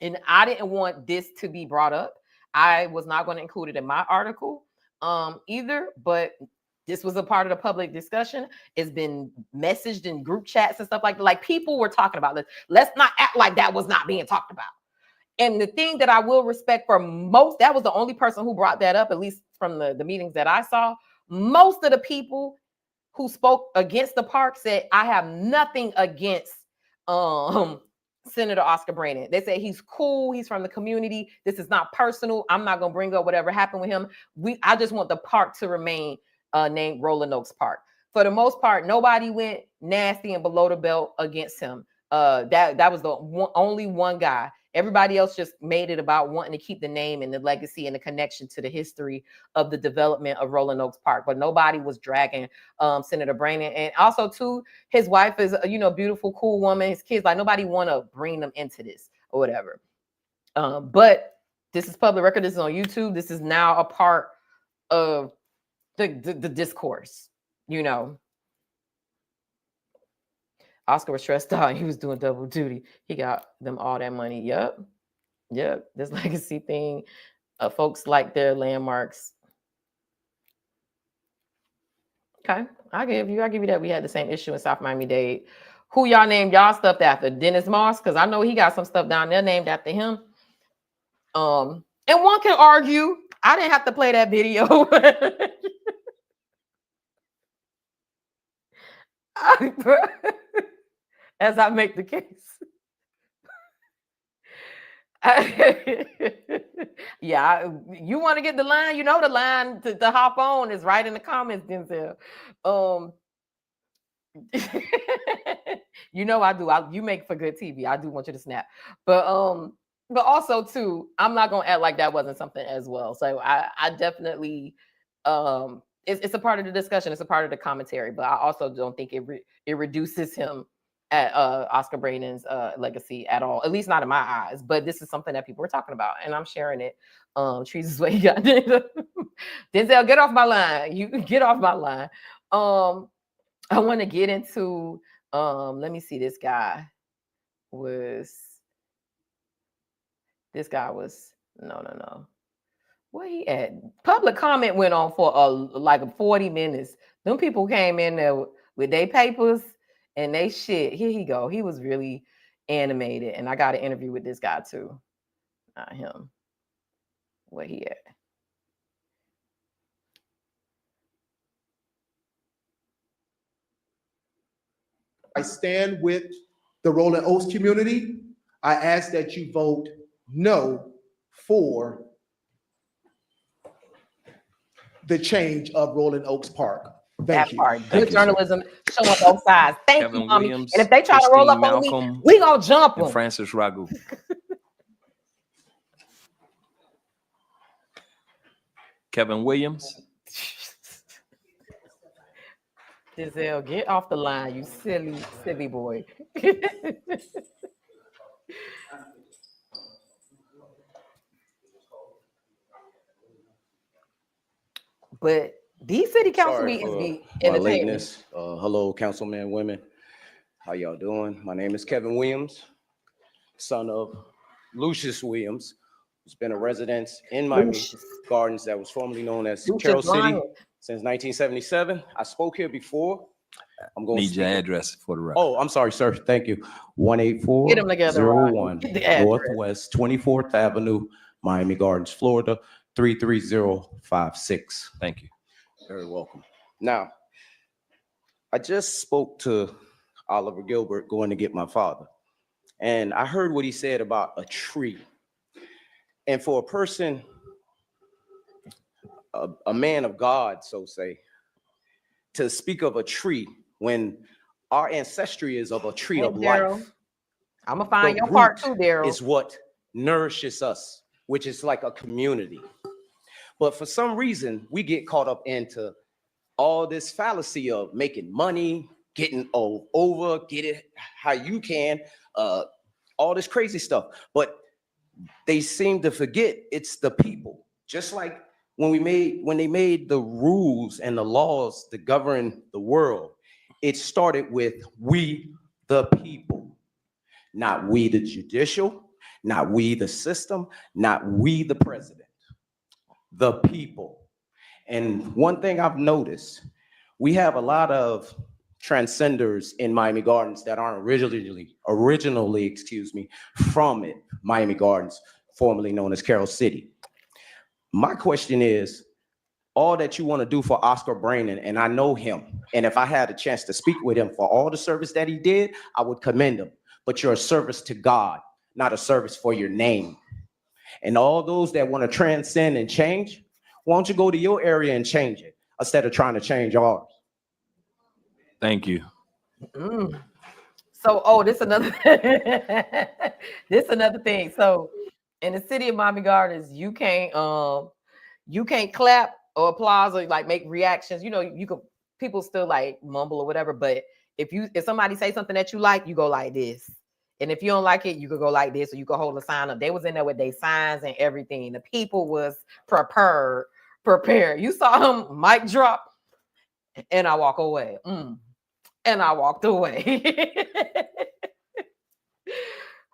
And I didn't want this to be brought up. I was not going to include it in my article either, but this was a part of the public discussion. It's been messaged in group chats and stuff like people were talking about this. Let's not act like that was not being talked about. And the thing that I will respect for most, that was the only person who brought that up, at least from the meetings that I saw. Most of the people who spoke against the park said, I have nothing against Senator Oscar Braynon. They say he's cool. He's from the community. This is not personal. I'm not going to bring up whatever happened with him. I just want the park to remain named Rolling Oaks Park. For the most part, nobody went nasty and below the belt against him. That was the only one guy. Everybody else just made it about wanting to keep the name and the legacy and the connection to the history of the development of Rolling Oaks Park. But nobody was dragging Senator Braynon. And also, too, his wife is a beautiful, cool woman. His kids, like, nobody want to bring them into this or whatever. But this is public record. This is on YouTube. This is now a part of the discourse, Oscar was stressed out. He was doing double duty. He got them all that money. Yep. This legacy thing. Folks like their landmarks. Okay, I give you that. We had the same issue in South Miami-Dade. Who y'all named y'all stuff after? Dennis Moss, because I know he got some stuff down there named after him. And one can argue. I didn't have to play that video. As I make the case. Yeah, you want to get the line, the line to hop on is right in the comments, Denzel. I do. You make for good TV. I do want you to snap. But also too, I'm not gonna act like that wasn't something as well. So I definitely it's a part of the discussion, it's a part of the commentary, but I also don't think it reduces him at Oscar Braynon's legacy at all, at least not in my eyes. But this is something that people were talking about, and I'm sharing it. Trees is what you got. Denzel, get off my line. You get off my line. I want to get into let me see. This guy was no. Where he at? Public comment went on for like 40 minutes. Them people came in there with their papers and they shit. Here he go. He was really animated. And I got an interview with this guy too. Not him. Where he at? I stand with the Rolling Oaks community. I ask that you vote no for the change of Rolling Oaks Park. Thank you. Part. Good journalism, showing both sides. Thank you, Mommy. And if they try to roll up on me, we gonna jump them. Francis Ragu. Kevin Williams. Giselle, get off the line, you silly boy. But these city council Sorry meetings for be my entertaining. lateness. Hello, councilman, women. How y'all doing? My name is Kevin Williams, son of Lucius Williams, who's been a resident in Miami Gardens that was formerly known as Carroll City since 1977. I spoke here before. I'm going to Need your address for the record. Oh, I'm sorry, sir. Thank you. Get 'em together, Rod. 18401 Get the address. Northwest 24th Avenue, Miami Gardens, Florida, 33056. Thank you. Very welcome. Now, I just spoke to Oliver Gilbert going to get my father, and I heard what he said about a tree. And for a person, a man of God, so say, to speak of a tree when our ancestry is of a tree of life. I'm gonna find your part too, Daryl. Is what nourishes us, which is like a community. But for some reason, we get caught up into all this fallacy of making money, getting over, get it how you can, all this crazy stuff. But they seem to forget it's the people. Just like when they made the rules and the laws that govern the world, it started with we the people, not we the judicial, not we the system, not we the president, the people. And one thing I've noticed, we have a lot of transcenders in Miami Gardens that aren't originally, from it, Miami Gardens, formerly known as Carroll City. My question is, all that you want to do for Oscar Braynon, and I know him, and if I had a chance to speak with him for all the service that he did, I would commend him. But you're a service to God, not a service for your name. And all those that want to transcend and change, why don't you go to your area and change it instead of trying to change ours? Thank you. So, this another another thing. So, in the city of Miami Gardens, you can't clap or applause or like make reactions. You know, you could people still like mumble or whatever. But if somebody say something that you like, you go like this. And if you don't like it, you could go like this, or you could hold a sign up. They was in there with their signs and everything. The people was prepared. You saw him mic drop, and I walk away. And I walked away.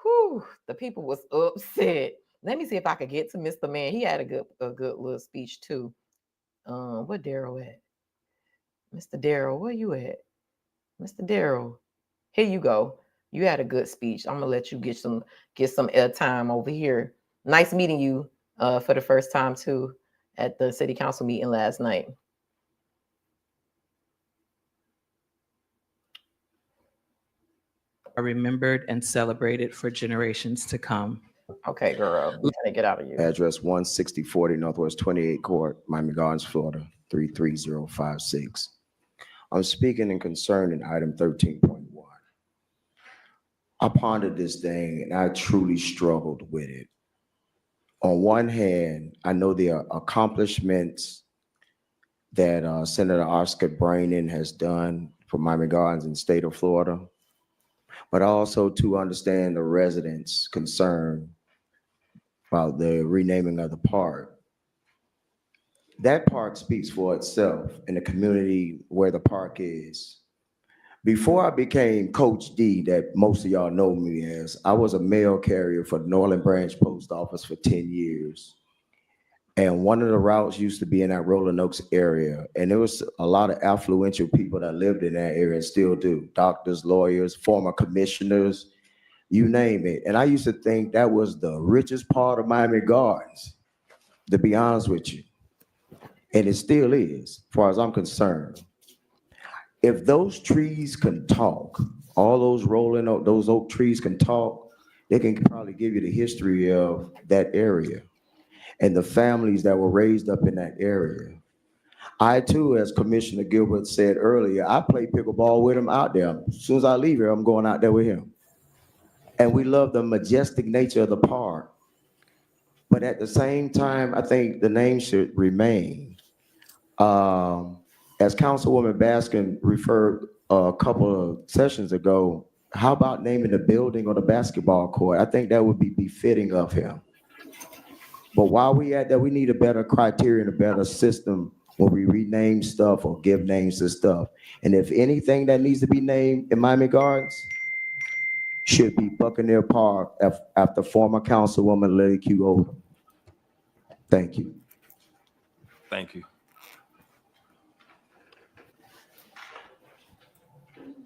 Whew, the people was upset. Let me see if I could get to Mr. Man. He had a good little speech too. Where Daryl at? Mr. Daryl, where you at? Mr. Daryl, here you go. You had a good speech. I'm gonna let you get some airtime over here. Nice meeting you for the first time too at the city council meeting last night. Are remembered and celebrated for generations to come. Okay, girl, we gotta get out of here. Address 16040 Northwest 28 Court, Miami Gardens, Florida, 33056. I'm speaking in concern in item 13.1. I pondered this thing and I truly struggled with it. On one hand, I know the accomplishments that Senator Oscar Braynon has done for Miami Gardens in the state of Florida, but also to understand the residents' concern about the renaming of the park. That park speaks for itself in the community where the park is. Before I became Coach D, that most of y'all know me as, I was a mail carrier for the Norland Branch Post Office for 10 years. And one of the routes used to be in that Rolling Oaks area. And there was a lot of affluential people that lived in that area and still do. Doctors, lawyers, former commissioners, you name it. And I used to think that was the richest part of Miami Gardens, to be honest with you. And it still is, as far as I'm concerned. If those trees can talk, all those those oak trees can talk, they can probably give you the history of that area and the families that were raised up in that area. I too, as Commissioner Gilbert said earlier, I play pickleball with him out there. As soon as I leave here, I'm going out there with him. And we love the majestic nature of the park. But at the same time, I think the name should remain. As Councilwoman Baskin referred a couple of sessions ago, how about naming the building or the basketball court? I think that would be befitting of him. But while we at that, we need a better criteria and a better system when we rename stuff or give names to stuff. And if anything that needs to be named in Miami Gardens should be Buccaneer Park after former Councilwoman Lily Q. Odom. Thank you. Thank you.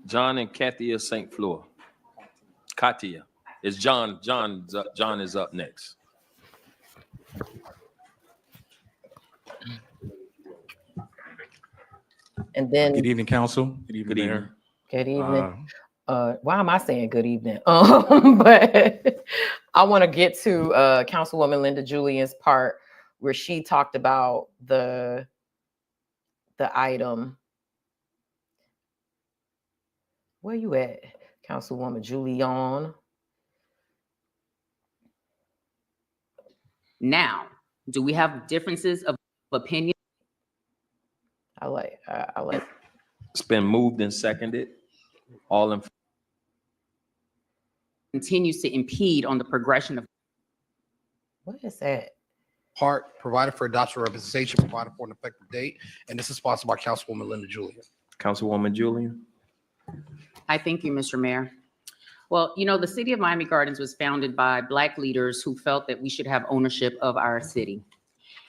John and Katia St. Fleur. Katia. It's John. John is up next. And then good evening, council. Good evening, Mayor. Good evening. Why am I saying good evening? But I want to get to Councilwoman Linda Julian's part where she talked about the item. Where you at, Councilwoman Julian? Now, do we have differences of opinion? I like. It's been moved and seconded. All in. Continues to impede on the progression of. What is that? Part provided for adoption representation, provided for an effective date, and this is sponsored by Councilwoman Linda Julian. Councilwoman Julian. I thank you, Mr. Mayor. Well, you know, the city of Miami Gardens was founded by Black leaders who felt that we should have ownership of our city.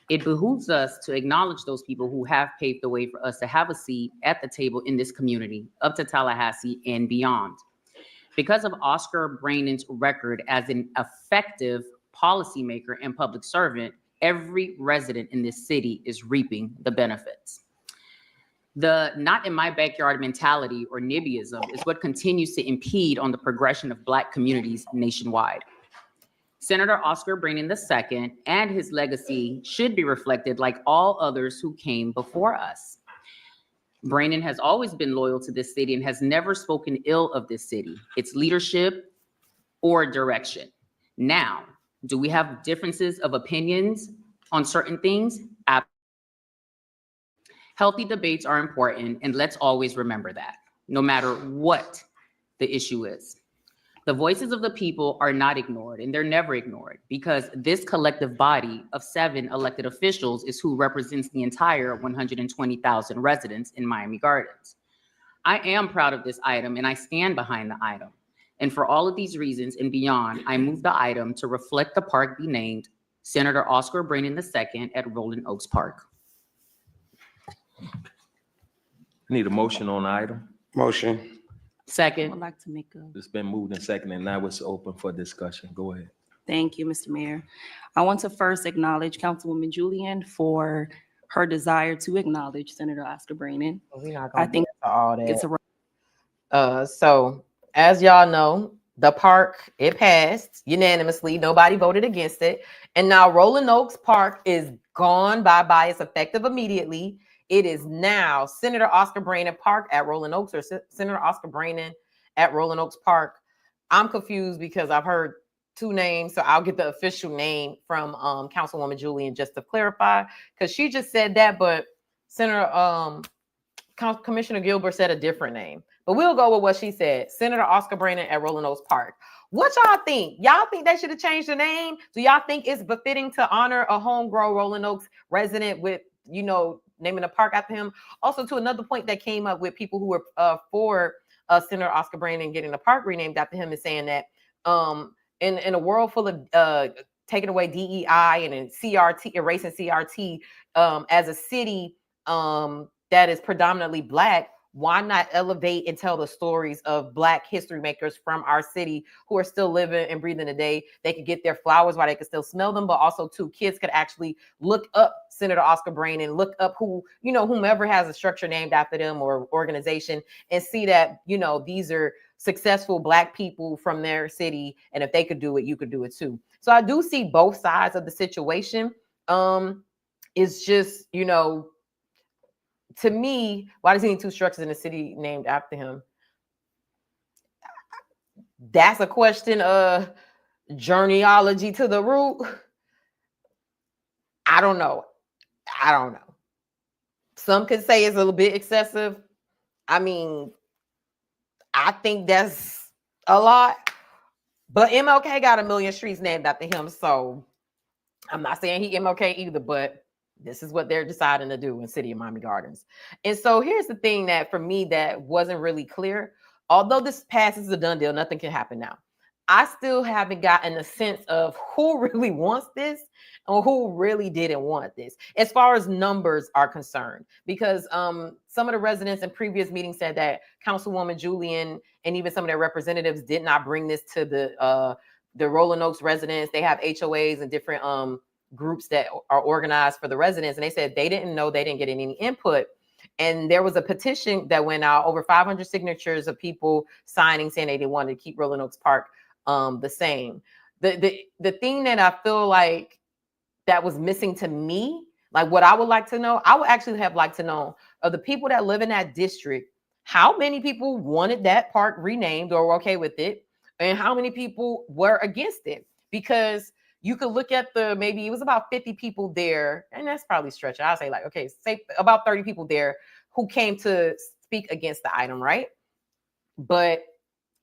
It behooves us to acknowledge those people who have paved the way for us to have a seat at the table in this community, up to Tallahassee and beyond. Because of Oscar Braynon's record as an effective policymaker and public servant, every resident in this city is reaping the benefits. The not in my backyard mentality or NIMBYism is what continues to impede on the progression of Black communities nationwide. Senator Oscar Braynon II and his legacy should be reflected like all others who came before us. Braynon has always been loyal to this city and has never spoken ill of this city, its leadership or direction. Now, do we have differences of opinions on certain things? Absolutely. Healthy debates are important, and let's always remember that, no matter what the issue is. The voices of the people are not ignored, and they're never ignored, because this collective body of 7 elected officials is who represents the entire 120,000 residents in Miami Gardens. I am proud of this item, and I stand behind the item. And for all of these reasons and beyond, I move the item to reflect the park be named Senator Oscar Braynon II at Rolling Oaks Park. Need a motion on the item? Motion. Second. I would like to make a. It's been moved and seconded. Now it's open for discussion. Go ahead. Thank you, Mr. Mayor. I want to first acknowledge Councilwoman Julian for her desire to acknowledge Senator Oscar Braynon. I think all that. It's a. So as y'all know, the park, it passed unanimously. Nobody voted against it. And now Rolling Oaks Park is gone bye-bye. It's effective immediately. It is now Senator Oscar Braynon Park at Rolling Oaks, or Senator Oscar Braynon at Rolling Oaks Park. I'm confused because I've heard 2 names, so I'll get the official name from Councilwoman Julian just to clarify, because she just said that, but Senator Commissioner Gilbert said a different name. But we'll go with what she said. Senator Oscar Braynon at Rolling Oaks Park. What y'all think? Y'all think they should have changed the name? Do y'all think it's befitting to honor a homegrown Rolling Oaks resident with, you know, naming a park after him? Also, to another point that came up with people who were for Senator Oscar Braynon getting the park renamed after him, is saying that in a world full of taking away DEI and CRT, erasing CRT, as a city that is predominantly Black, why not elevate and tell the stories of Black history makers from our city who are still living and breathing today? They could get their flowers while they could still smell them, but also too, kids could actually look up Senator Oscar Braynon, look up who, you know, whomever has a structure named after them or organization, and see that, you know, these are successful Black people from their city. And if they could do it, you could do it too. So I do see both sides of the situation. It's just, you know, to me, why does he need 2 structures in the city named after him? That's a question of genealogy to the root. I don't know. Some could say it's a little bit excessive. I mean, I think that's a lot. But MLK got 1 million streets named after him. So I'm not saying he MLK either, but This is what they're deciding to do in City of Miami Gardens. And so here's the thing that for me that wasn't really clear. Although this passes a done deal, nothing can happen now. I still haven't gotten a sense of who really wants this or who really didn't want this, as far as numbers are concerned. Because some of the residents in previous meetings said that Councilwoman Julian and even some of their representatives did not bring this to the Rolling Oaks residents. They have HOAs and different groups that are organized for the residents, and they said they didn't know, they didn't get any input. And there was a petition that went out, over 500 signatures of people signing saying they wanted to keep Rolling Oaks Park the same. The thing that I feel like that was missing to me, like what I would like to know, I would actually have liked to know of the people that live in that district, how many people wanted that park renamed or were okay with it, and how many people were against it. Because you could look at maybe it was about 50 people there, and that's probably stretching. I'll say like, okay, say about 30 people there who came to speak against the item, right? But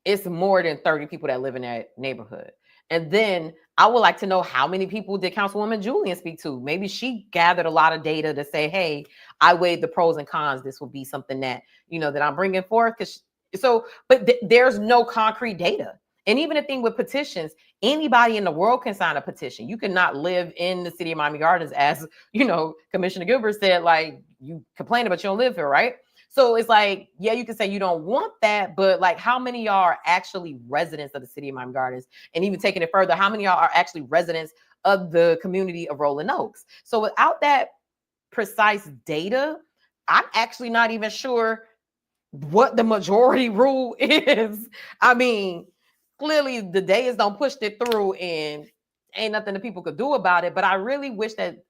it's more than 30 people that live in that neighborhood. And then I would like to know how many people did Councilwoman Julian speak to? Maybe she gathered a lot of data to say, hey, I weighed the pros and cons. This will be something that, that I'm bringing forth. But there's no concrete data. And even the thing with petitions, anybody in the world can sign a petition. You cannot live in the City of Miami Gardens, as, Commissioner Gilbert said, like, you complain but you don't live here, right? So it's like, yeah, you can say you don't want that, but like, how many of y'all are actually residents of the City of Miami Gardens? And even taking it further, how many of y'all are actually residents of the community of Rolling Oaks? So without that precise data, I'm actually not even sure what the majority rule is. I mean, clearly the Days don't push it through and ain't nothing that people could do about it. But I really wish that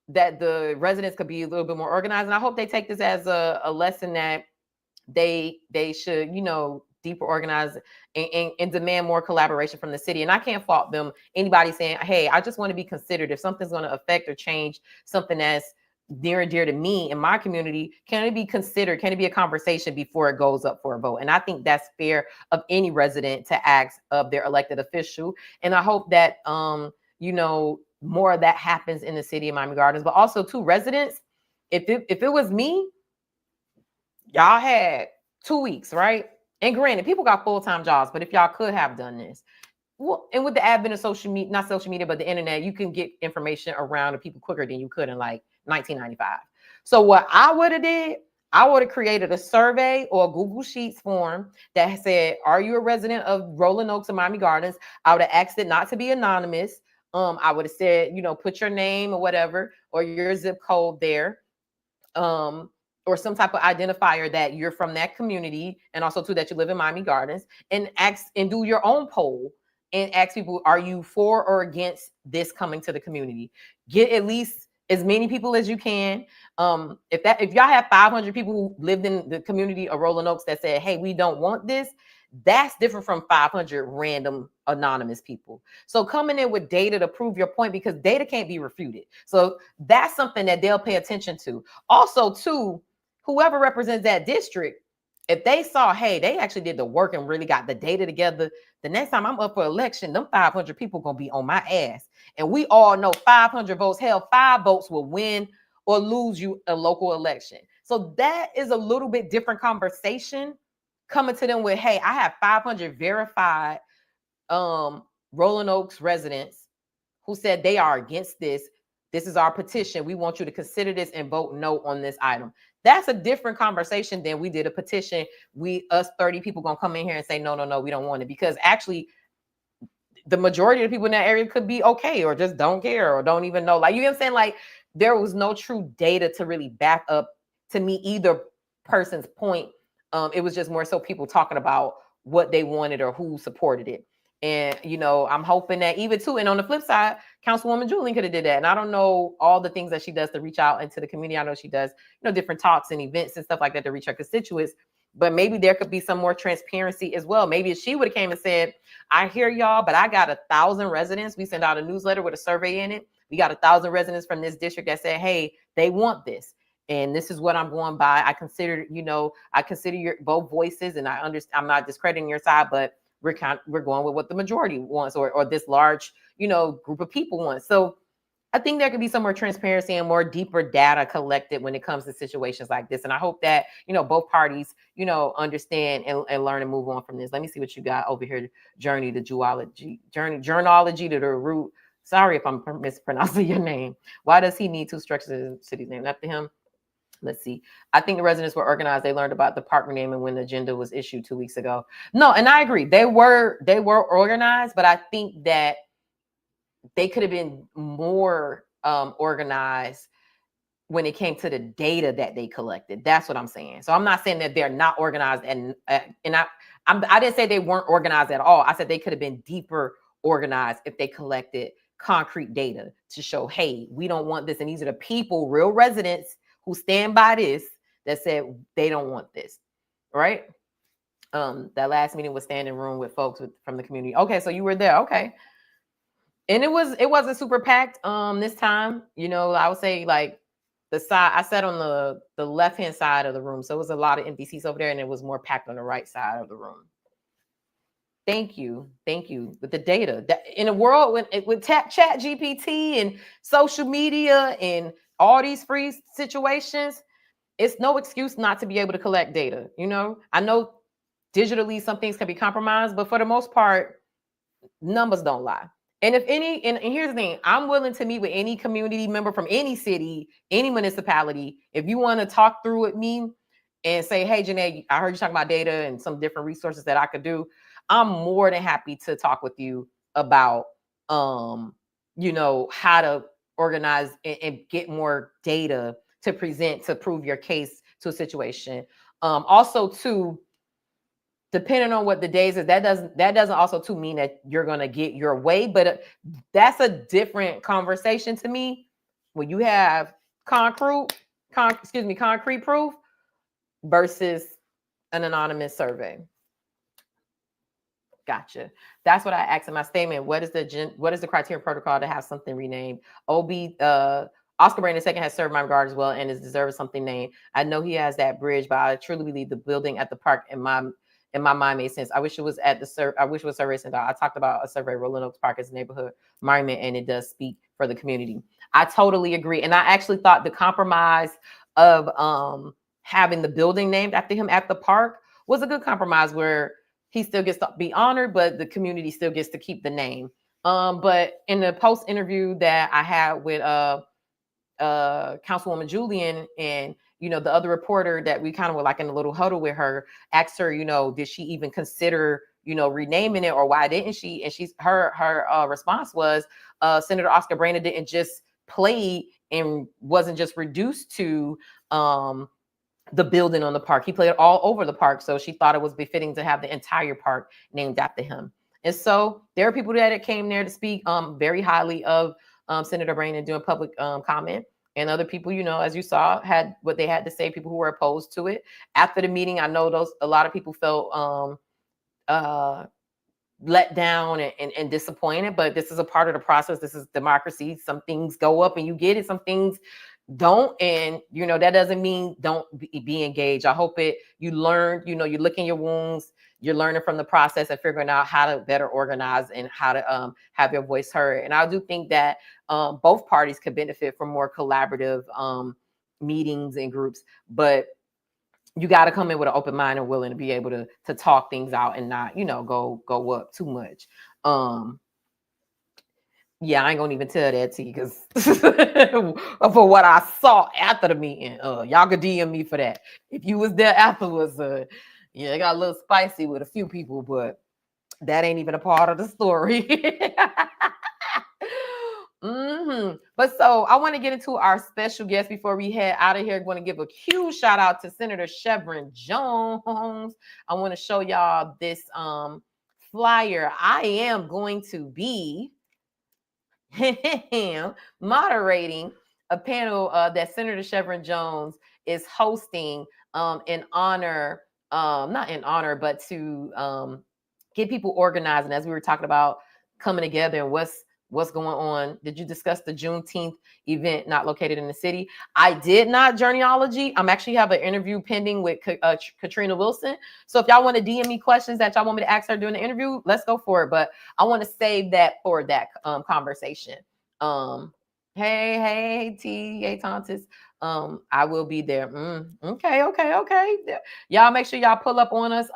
that the residents could be a little bit more organized. And I hope they take this as a lesson that they should, deeper organize and demand more collaboration from the city. And I can't fault them, anybody saying, hey, I just want to be considered. If something's going to affect or change something that's near and dear to me in my community, can it be considered? Can it be a conversation before it goes up for a vote? And I think that's fair of any resident to ask of their elected official. And I hope that, more of that happens in the City of Miami Gardens. But also, too, residents, if it was me, y'all had 2 weeks, right? And granted, people got full-time jobs, but if y'all could have done this, well, and with the advent of social media, not social media, but the internet, you can get information around to people quicker than you could in like 1995. So what I would have did, I would have created a survey or a Google Sheets form that said, are you a resident of Rolling Oaks or Miami Gardens? I would have asked it not to be anonymous. I would have said, put your name or whatever, or your zip code there, or some type of identifier that you're from that community, and also too that you live in Miami Gardens, and ask and do your own poll and ask people, are you for or against this coming to the community? Get at least as many people as you can. If y'all have 500 people who lived in the community of Rolling Oaks that said, hey, we don't want this, that's different from 500 random anonymous people. So coming in with data to prove your point, because data can't be refuted. So that's something that they'll pay attention to. Also, too, whoever represents that district, if they saw, hey, they actually did the work and really got the data together, the next time I'm up for election, them 500 people gonna be on my ass. And we all know 500 votes, hell, 5 votes will win or lose you a local election. So that is a little bit different conversation coming to them with, hey, I have 500 verified Rolling Oaks residents who said they are against this. This is our petition. We want you to consider this and vote no on this item. That's a different conversation than we did a petition. Us 30 people gonna come in here and say, no, we don't want it. Because actually, the majority of the people in that area could be okay or just don't care or don't even know. Like, you know what I'm saying? Like, there was no true data to really back up, to me, either person's point. It was just more so people talking about what they wanted or who supported it. And, I'm hoping that even too, and on the flip side, Councilwoman Julian could have did that. And I don't know all the things that she does to reach out into the community. I know she does, different talks and events and stuff like that to reach her constituents, but maybe there could be some more transparency as well. Maybe if she would have came and said, I hear y'all, but I got 1,000 residents. We sent out a newsletter with a survey in it. We got 1,000 residents from this district that said, hey, they want this. And this is what I'm going by. I consider your both voices, and I understand. I'm not discrediting your side, but we're going with what the majority wants, or this large, group of people want. So I think there could be some more transparency and more deeper data collected when it comes to situations like this. And I hope that, both parties, understand and learn and move on from this. Let me see what you got over here. Journey to zoology, journology to the root. Sorry if I'm mispronouncing your name. Why does he need two structures in the city's named after him? Let's see. I think the residents were organized. They learned about the park renaming when the agenda was issued 2 weeks ago. No, and I agree. They were organized, but I think that they could have been more organized when it came to the data that they collected. That's what I'm saying. So I'm not saying that they're not organized, and I didn't say they weren't organized at all. I said they could have been deeper organized if they collected concrete data to show, hey, we don't want this, and these are the people, real residents who stand by this, that said they don't want this, right? That last meeting was standing room with folks from the community. Okay, so you were there. Okay. And it wasn't super packed this time. I would say like the side, I sat on the left-hand side of the room. So it was a lot of empty seats over there, and it was more packed on the right side of the room. Thank you. With the data, in a world with chat GPT and social media and all these free situations, it's no excuse not to be able to collect data. I know digitally some things can be compromised, but for the most part, numbers don't lie. And and here's the thing, I'm willing to meet with any community member from any city, any municipality. If you want to talk through with me and say, hey, Janae, I heard you talking about data and some different resources that I could do, I'm more than happy to talk with you about, how to organize and get more data to present to prove your case to a situation. Also, too, depending on what the days is, that doesn't also too mean that you're gonna get your way, but that's a different conversation to me. When you have concrete proof versus an anonymous survey. Gotcha. That's what I asked in my statement. What is the criteria protocol to have something renamed? Oscar Braynon II has served my regard as well and is deserving something named. I know he has that bridge, but I truly believe the building at the park in my mind made sense. I wish it was survey center. I talked about a survey, Rolling Oaks Park as a neighborhood monument, and it does speak for the community. I totally agree. And I actually thought the compromise of having the building named after him at the park was a good compromise, where he still gets to be honored, but the community still gets to keep the name. But in the post interview that I had with Councilwoman Julian and the other reporter that we kind of were like in a little huddle with her, asked her, did she even consider renaming it, or why didn't she? And her response was, Senator Oscar Braynon didn't just play and wasn't just reduced to the building on the park. He played all over the park. So she thought it was befitting to have the entire park named after him. And so there are people that came there to speak very highly of Senator Braynon doing public comment. And other people, as you saw, had what they had to say, people who were opposed to it. After the meeting, I know a lot of people felt let down and disappointed, but this is a part of the process. This is democracy. Some things go up and you get it. Some things don't, and that doesn't mean don't be engaged. I hope you learn, you're licking your wounds, you're learning from the process and figuring out how to better organize and how to have your voice heard. And I do think that both parties could benefit from more collaborative meetings and groups, but you got to come in with an open mind and willing to be able to talk things out and not go up too much. Yeah, I ain't gonna even tell that to you because for what I saw after the meeting, y'all could DM me for that. If you was there afterwards, yeah, it got a little spicy with a few people, but that ain't even a part of the story. But so I want to get into our special guest before we head out of here. I want to give a huge shout out to Senator Shevrin Jones. I want to show y'all this flyer. I am going to be moderating a panel that Senator Shevrin Jones is hosting in honor, not in honor, but to get people organized. And as we were talking about coming together and what's going on, did you discuss the Juneteenth event not located in the city? I did not, Journeyology. I'm actually have an interview pending with Katrina Wilson. So if y'all want to DM me questions that y'all want me to ask her during the interview, let's go for it. But I want to save that for that conversation. Hey, hey, Tontis. I will be there. Okay. Y'all make sure y'all pull up on us.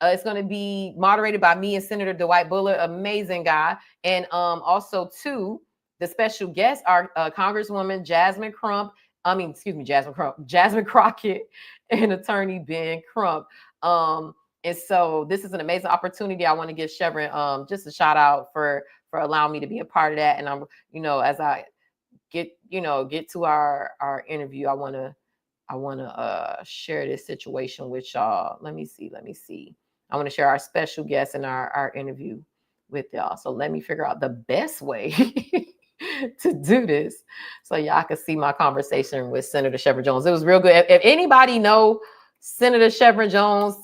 It's going to be moderated by me and Senator Dwight Bullard, amazing guy, and also too the special guests are Congresswoman Jasmin Crump. Jasmin Crockett, and Attorney Ben Crump. And so this is an amazing opportunity. I want to give Shevrin just a shout out for allowing me to be a part of that. And I'm, as I get to our interview, I want to share this situation with y'all. Let me see. I want to share our special guest in our interview with y'all. So let me figure out the best way to do this so y'all can see my conversation with Senator Shevrin Jones. It was real good. If anybody know Senator Shevrin Jones,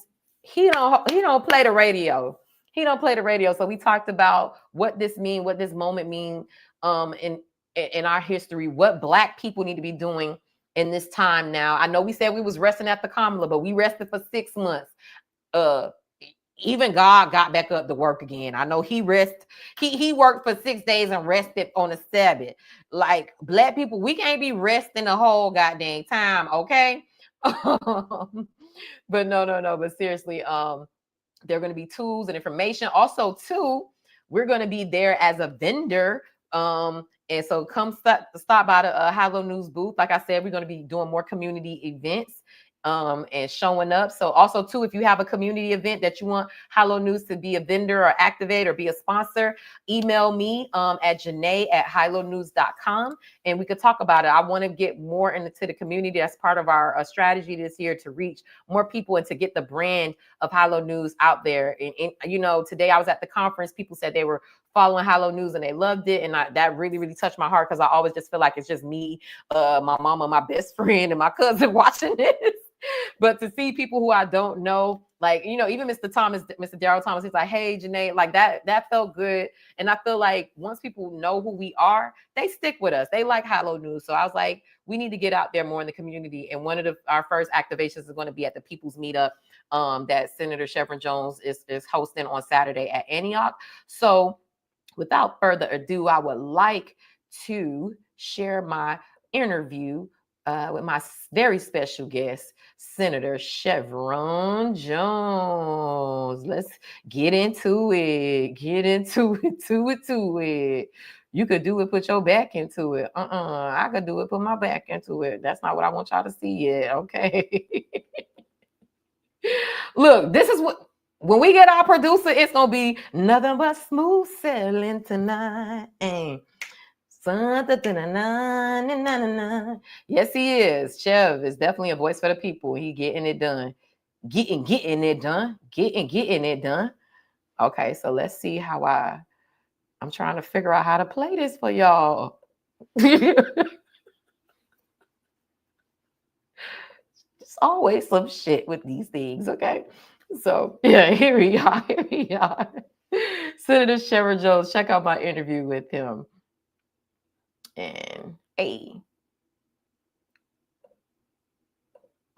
he don't play the radio. He don't play the radio. So we talked about what this moment mean in our history, what Black people need to be doing in this time now. I know we said we was resting at the Kamala, but we rested for 6 months. Even God got back up to work again. I know he worked for 6 days and rested on the Sabbath. Like Black people, we can't be resting the whole goddamn time, okay? But no. But seriously, there are going to be tools and information. Also, too, we're going to be there as a vendor. And so come stop by the Hilo News booth. Like I said, we're going to be doing more community events and showing up. So also too, if you have a community event that you want Hilo News to be a vendor or activate or be a sponsor, email me at janae@hilonews.com and we could talk about it. I want to get more into the community. That's part of our strategy this year to reach more people and to get the brand of Hilo News out there. And today I was at the conference. People said they were following Hilo News and they loved it. And that really, really touched my heart because I always just feel like it's just me, my mama, my best friend, and my cousin watching this. But to see people who I don't know, like, even Mr. Darryl Thomas, he's like, hey, Janae, like that felt good. And I feel like once people know who we are, they stick with us. They like Hilo News. So I was like, we need to get out there more in the community. And one of our first activations is going to be at the People's Meetup that Senator Shevrin Jones is hosting on Saturday at Antioch. So without further ado, I would like to share my interview with my very special guest, Senator Shevrin Jones. Let's get into it. You could do it, put your back into it. I could do it, put my back into it. That's not what I want y'all to see yet, okay? Look, this is what, when we get our producer, it's gonna be nothing but smooth sailing tonight. Yes, he is. Chev is definitely a voice for the people. He getting it done. Getting it done. Okay, so let's see how I'm trying to figure out how to play this for y'all. It's always some shit with these things, okay? So yeah, here we are. Senator Shevrin Jones, check out my interview with him. And hey.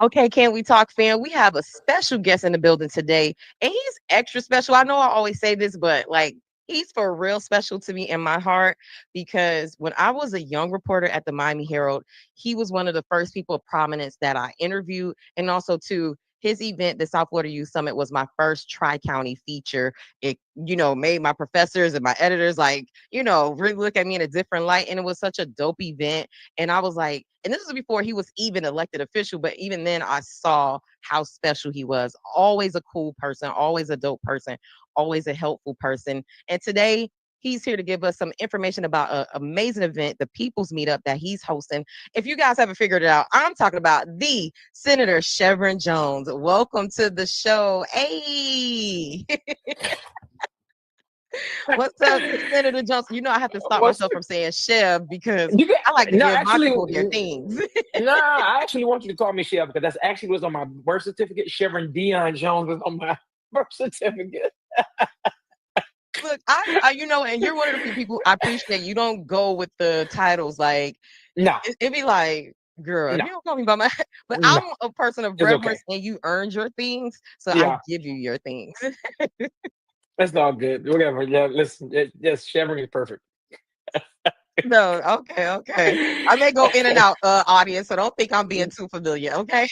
Okay, Can We Talk fam? We have a special guest in the building today, and he's extra special. I know I always say this, but like he's for real special to me in my heart because when I was a young reporter at the Miami Herald, he was one of the first people of prominence that I interviewed, and also too, his event, the South Florida Youth Summit, was my first Tri-County feature. It, made my professors and my editors really look at me in a different light. And it was such a dope event. And I was like, and this was before he was even elected official, but even then I saw how special he was. Always a cool person, always a dope person, always a helpful person. And today, he's here to give us some information about an amazing event, the People's Meetup that he's hosting. If you guys haven't figured it out, I'm talking about the Senator Shevrin Jones. Welcome to the show. Hey. What's up, Senator Johnson? I have to stop myself from saying Chev because I like to give my people their things. No, I actually want you to call me Chev because that's actually what's on my birth certificate. Shevrin Dion Jones was on my birth certificate. Look, I and you're one of the few people I appreciate. You don't go with the titles like, no, it'd be like, girl, no. you don't call me by my, but no. I'm a person of reverence and you earned your things. So yeah. I give you your things. That's all good. Whatever. Yeah, listen, yes, Shevrin is perfect. No, okay. I may go in and out, audience, so don't think I'm being too familiar, okay?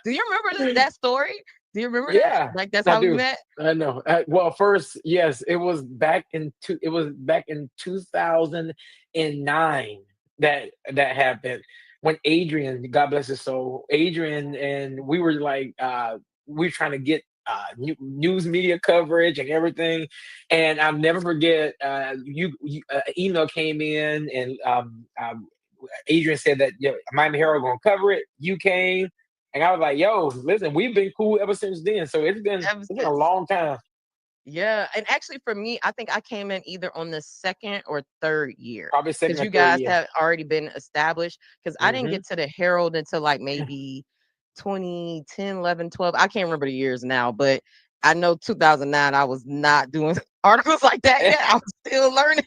Do you remember that story? Do you remember that? Yeah, Like, that's I how we do. met? I know. Well, first, yes, it was back in 2009 that happened when Adrian, God bless his soul, Adrian and we were like we were trying to get news media coverage and everything. And I'll never forget email came in and Adrian said that Miami Herald gonna cover it. You came. And I was like, yo, listen, we've been cool ever since then. So it's been a long time. Yeah, and actually for me, I think I came in either on the second or third year Probably second because or you third guys year. have already been established. Because I didn't Hmm. get to the Herald until like maybe 2010, 11, 12. I can't remember the years now, but I know 2009, I was not doing articles like that yet. I was still learning.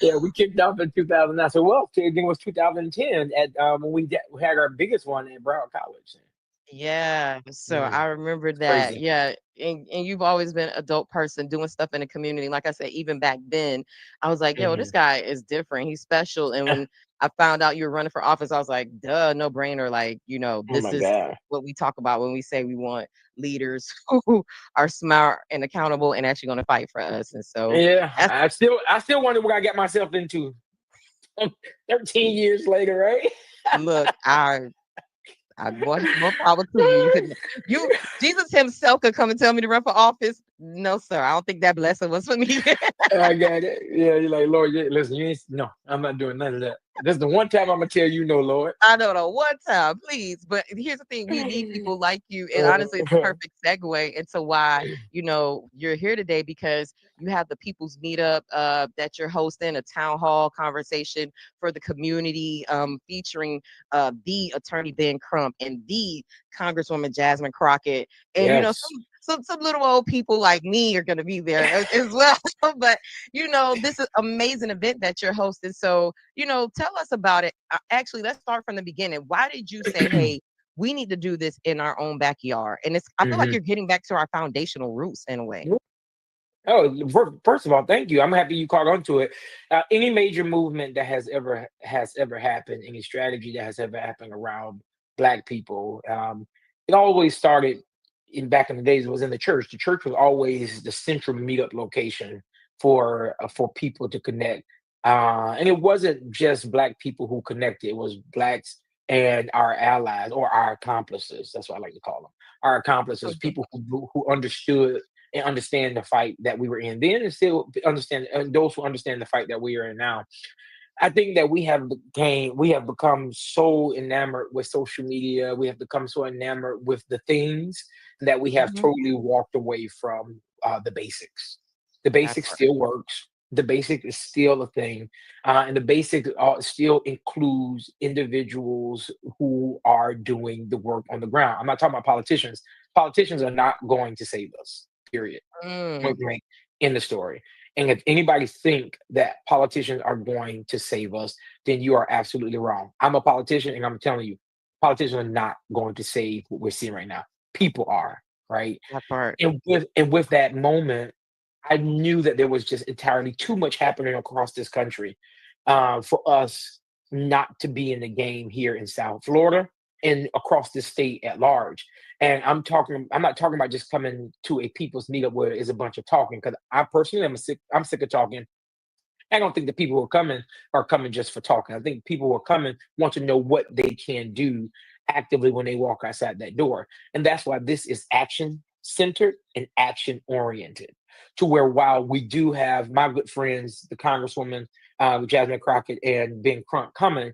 Yeah, we kicked off in 2009. So well, I think it was 2010 at when we had our biggest one at Broward College. Yeah, so Mm, I remember that. crazy. Yeah, and you've always been a dope person doing stuff in the community. Like I said, even back then, I was like, yo, this Hmm. guy is different. He's special. And when I found out you were running for office, I was like, duh, no brainer. Like, Oh this my is God. what we talk about when we say we want leaders who are smart and accountable and actually going to fight for us. And so Yeah, that's I still wonder what I got myself into 13 years later, right? look, more power to you. Jesus himself could come and tell me to run for office. No, sir. I don't think that blessing was for me. I got it. Yeah, you're like, Lord, listen, no, I'm not doing none of that. This is the one time I'm gonna tell you no, Lord. I know the one time, please. But here's the thing: we need people like you, and honestly, it's a perfect segue into why you're here today because you have the People's Meetup that you're hosting, a town hall conversation for the community, featuring the Attorney Ben Crump and the Congresswoman Jasmin Crockett, and Yes. some little old people like me are going to be there as well. But this is amazing event that you're hosting. So tell us about it. Actually, let's start from the beginning. Why did you say, hey, we need to do this in our own backyard? And I feel like Hmm. you're getting back to our foundational roots in a way. Oh, first of all, thank you. I'm happy you caught on to it. Any major movement that has ever happened, any strategy that has ever happened around Black people, it always started back in the days. It was in the church. The church was always the central meetup location for people to connect. And it wasn't just Black people who connected. It was Blacks and our allies or our accomplices. That's what I like to call them. Our accomplices, people who understood and understand the fight that we were in then and still understand, and those who understand the fight that we are in now. I think that we have become so enamored with social media, we have become so enamored with the things that we have Mhm. totally walked away from the basics. The That basic part. still works. The basic is still a thing, and the basic still includes individuals who are doing the work on the ground. I'm not talking about politicians. Politicians are not going to save us. Period. Point Mm. blank. In the story. And if anybody think that politicians are going to save us, then you are absolutely wrong. I'm a politician, and I'm telling you, politicians are not going to save what we're seeing right now. People are, right? That part. And with that moment, I knew that there was just entirely too much happening across this country for us not to be in the game here in South Florida and across the state at large. And I'm not talking about just coming to a people's meetup where it's a bunch of talking, because I personally I'm sick of talking. I don't think the people who are coming just for talking. I think people who are coming want to know what they can do actively when they walk outside that door. And that's why this is action centered and action oriented. To where while we do have my good friends, the Congresswoman Jasmin Crockett and Ben Crump coming,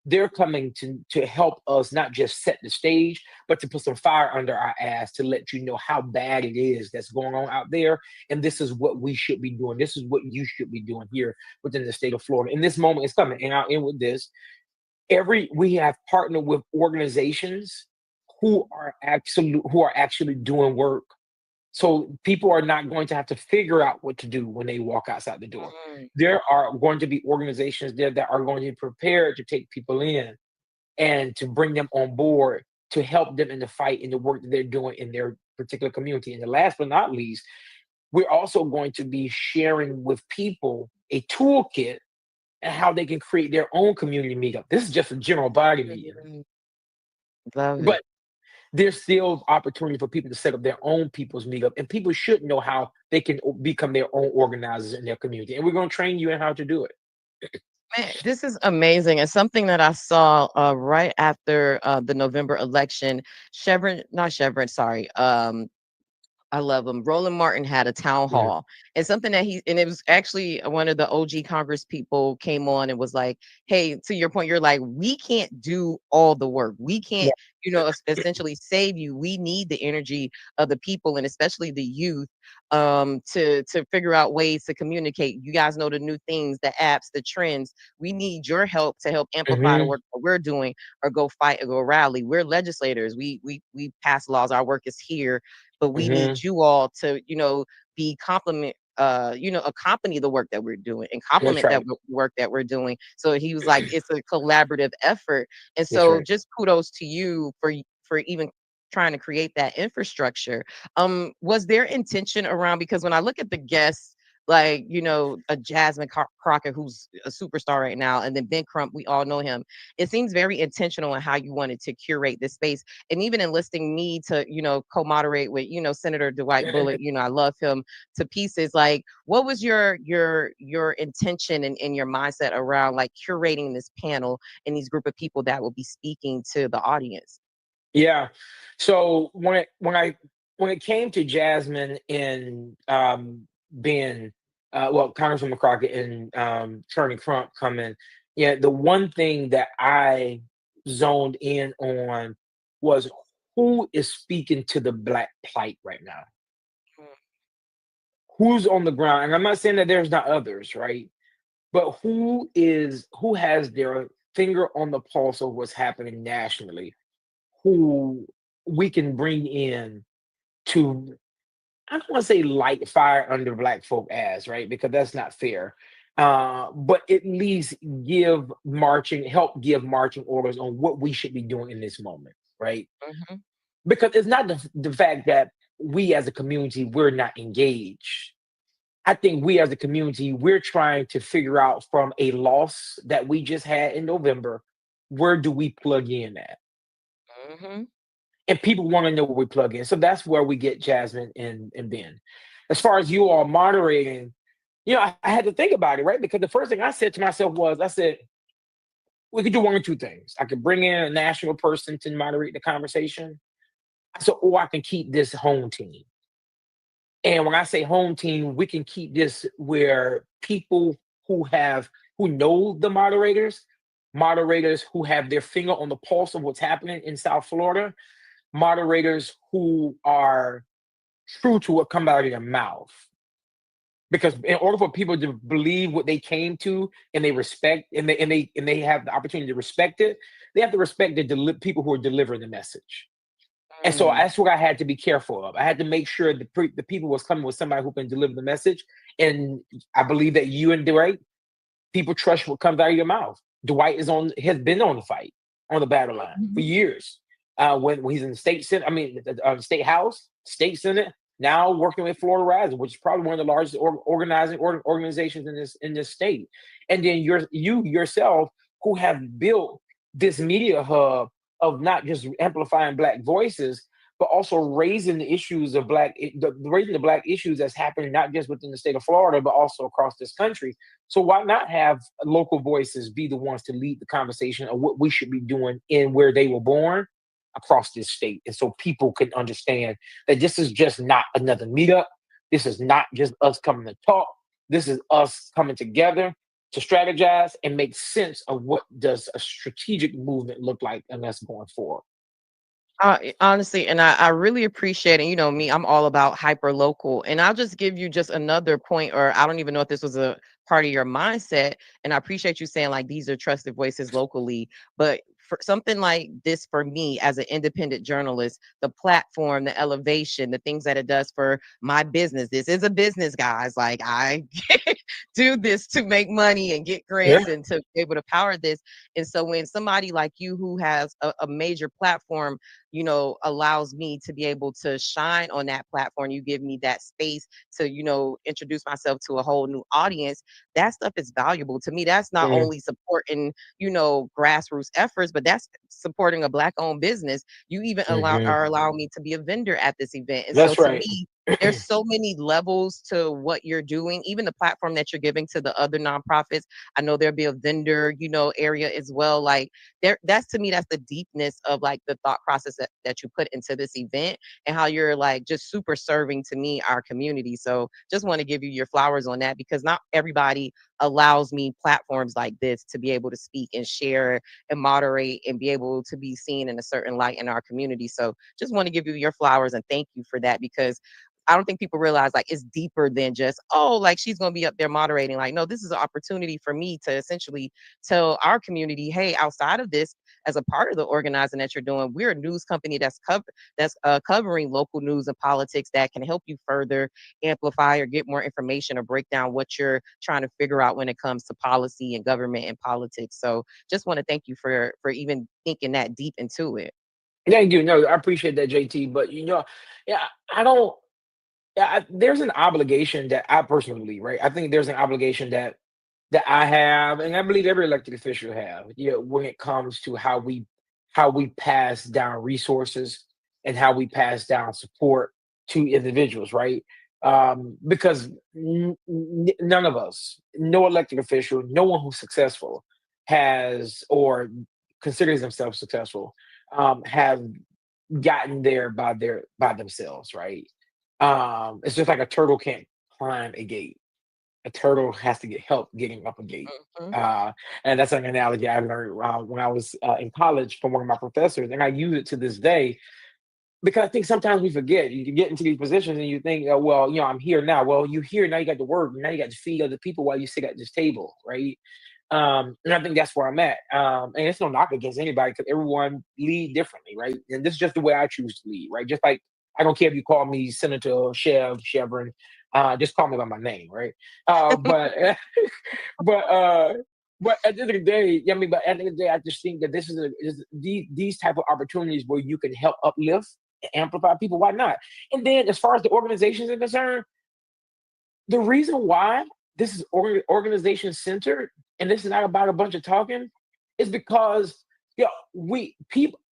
they're coming to help us not just set the stage, but to put some fire under our ass to let you know how bad it is that's going on out there. And this is what we should be doing. This is what you should be doing here within the state of Florida. And this moment is coming. And I'll end with this. We have partnered with organizations who are actually doing work. So people are not going to have to figure out what to do when they walk outside the door. Mm. There are going to be organizations there that are going to be prepared to take people in and to bring them on board to help them in the fight in the work that they're doing in their particular community. And the last but not least, we're also going to be sharing with people a toolkit and how they can create their own community meetup. This is just a general body meeting, Love it. but there's still opportunity for people to set up their own people's meetup, and people should know how they can become their own organizers in their community. And we're going to train you in how to do it. Man, this is amazing. And something that I saw right after the November election, sorry. I love him. Roland Martin had a town Yeah. hall, and something that and it was actually one of the OG Congress people came on and was like, hey, to your point, you're like, we can't do all the work. We can't, essentially save you. We need the energy of the people and especially the youth to figure out ways to communicate. You guys know the new things, the apps, the trends. We need your help to help amplify the work that we're doing or go fight or go rally. We're legislators. We pass laws. Our work is here, but we need you all to, be accompany the work that we're doing and complement that work that we're doing. So he was like, it's a collaborative effort. And so just kudos to you for even trying to create that infrastructure. Was there intention around, because when I look at the guests, like, a Jasmin Crockett, who's a superstar right now, and then Ben Crump, we all know him. It seems very intentional in how you wanted to curate this space, and even enlisting me to, co-moderate with, Senator Dwight Bullitt. I love him to pieces. Like, what was your intention and your mindset around like curating this panel and these group of people that will be speaking to the audience? Yeah. So when it came to Jasmin and Ben, Congresswoman Crockett and Attorney Crump coming, the one thing that I zoned in on was who is speaking to the Black plight right now. Who's on the ground? And I'm not saying that there's not others, right? But who has their finger on the pulse of what's happening nationally, who we can bring in to, I don't want to say light fire under Black folk ass, right? Because that's not fair. But at least help give marching orders on what we should be doing in this moment, right? Because it's not the fact that we as a community, we're not engaged. I think we as a community, we're trying to figure out from a loss that we just had in November, where do we plug in at? And people want to know where we plug in. So that's where we get Jasmin and Ben. As far as you all moderating, I had to think about it, right? Because the first thing I said to myself was, we could do one or two things. I could bring in a national person to moderate the conversation. I said, or I can keep this home team. And when I say home team, we can keep this where people who know the moderators who have their finger on the pulse of what's happening in South Florida, moderators who are true to what comes out of their mouth. Because in order for people to believe what they came to and they respect and they have the opportunity to respect it, they have to respect the people who are delivering the message. And so that's what I had to be careful of. I had to make sure the people was coming with somebody who can deliver the message. And I believe that you and Dwight, people trust what comes out of your mouth. Dwight has been on the fight, on the battle line for years. When he's in the state senate, state house, state senate, now working with Florida Rising, which is probably one of the largest organizations in this state. And then you yourself, who have built this media hub of not just amplifying Black voices, but also raising the issues of raising the Black issues that's happening not just within the state of Florida, but also across this country. So why not have local voices be the ones to lead the conversation of what we should be doing in where they were born across this state? And so people can understand that this is just not another meetup. This is not just us coming to talk. This is us coming together to strategize and make sense of what does a strategic movement look like and us going forward. Honestly, and I really appreciate it. You know me, I'm all about hyper local. And I'll just give you just another point, or I don't even know if this was a part of your mindset. And I appreciate you saying like these are trusted voices locally. But for something like this, for me as an independent journalist, the platform, the elevation, the things that it does for my business. This is a business, guys. Like I do this to make money and get grants and to be able to power this. And so when somebody like you who has a major platform, allows me to be able to shine on that platform. You give me that space to, introduce myself to a whole new audience. That stuff is valuable to me. That's not only supporting, grassroots efforts, but that's supporting a Black owned business. You even are allowing me to be a vendor at this event. And so That's to right. me, there's so many levels to what you're doing, even the platform that you're giving to the other nonprofits. I know there'll be a vendor, area as well. Like that's to me, that's the deepness of like the thought process that you put into this event and how you're like just super serving to me, our community. So just want to give you your flowers on that because not everybody allows me platforms like this to be able to speak and share and moderate and be able to be seen in a certain light in our community. So just want to give you your flowers and thank you for that because I don't think people realize like it's deeper than just, oh, like she's going to be up there moderating. Like, no, this is an opportunity for me to essentially tell our community, hey, outside of this, as a part of the organizing that you're doing, we're a news company that's covering local news and politics that can help you further amplify or get more information or break down what you're trying to figure out when it comes to policy and government and politics. So just want to thank you for even thinking that deep into it. Thank you. No, I appreciate that, JT. But yeah, I don't. Yeah, there's an obligation that I personally believe, right? I think there's an obligation that I have, and I believe every elected official have, when it comes to how we pass down resources and how we pass down support to individuals, right? Because none of us, no elected official, no one who's successful has or considers themselves successful, have gotten there by themselves, right? It's just like a turtle can't climb a gate. A turtle has to get help getting up a gate. And that's an analogy I learned when I was in college from one of my professors, and I use it to this day because I think sometimes we forget. You get into these positions and you think, oh, well, I'm here now. Well, you're here now. You got to work. Now you got to feed other people while you sit at this table, right? And I think that's where I'm at. And it's no knock against anybody because everyone lead differently, right? And this is just the way I choose to lead, right? Just like I don't care if you call me Senator Shevrin, just call me by my name, right? But but at the end of the day, but at the end of the day, I just think that this is these type of opportunities where you can help uplift and amplify people. Why not? And then as far as the organizations are concerned, the reason why this is organization centered and this is not about a bunch of talking is because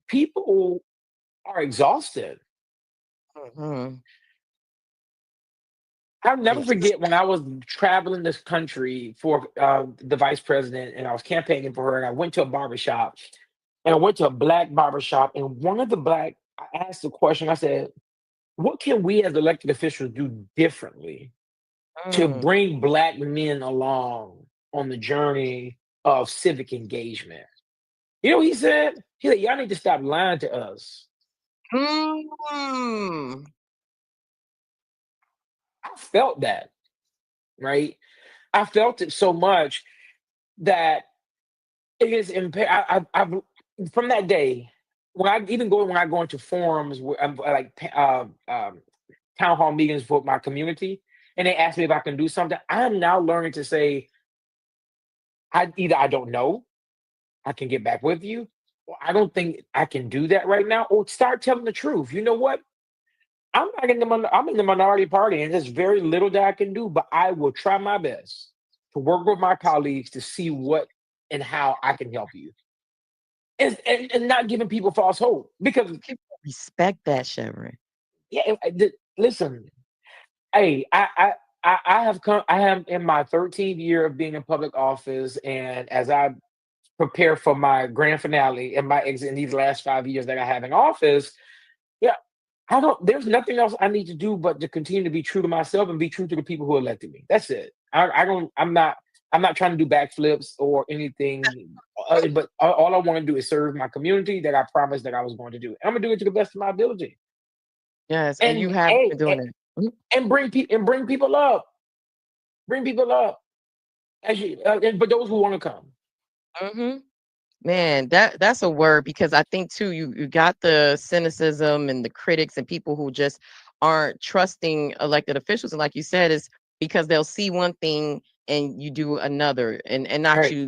people are exhausted. I'll never forget when I was traveling this country for the vice president and I was campaigning for her and I went to a barbershop and I went to a Black barbershop and I asked the question, I said, what can we as elected officials do differently to bring Black men along on the journey of civic engagement? You know what he said? He said, y'all need to stop lying to us. I felt that, right? I felt it so much that it is impaired. From that day, when I go into forums where I'm like town hall meetings for my community, and they ask me if I can do something, I'm now learning to say, I don't know, I can get back with you, or I don't think I can do that right now, or start telling the truth. You know what? I'm in the minority party, and there's very little that I can do, but I will try my best to work with my colleagues to see what and how I can help you. And not giving people false hope because people respect that, Shevrin. Yeah, listen, hey, I have come. I am in my 13th year of being in public office, and as I prepare for my grand finale and my exit in these last 5 years that I have in office, there's nothing else I need to do but to continue to be true to myself and be true to the people who elected me. That's it. I'm not trying to do backflips or anything, but all I want to do is serve my community that I promised that I was going to do. And I'm gonna do it to the best of my ability. Yes, and you have been doing it. And bring people up. Bring people up. But those who want to come. Man, that's a word because I think too you got the cynicism and the critics and people who just aren't trusting elected officials. And like you said, is because they'll see one thing and you do another and not Right.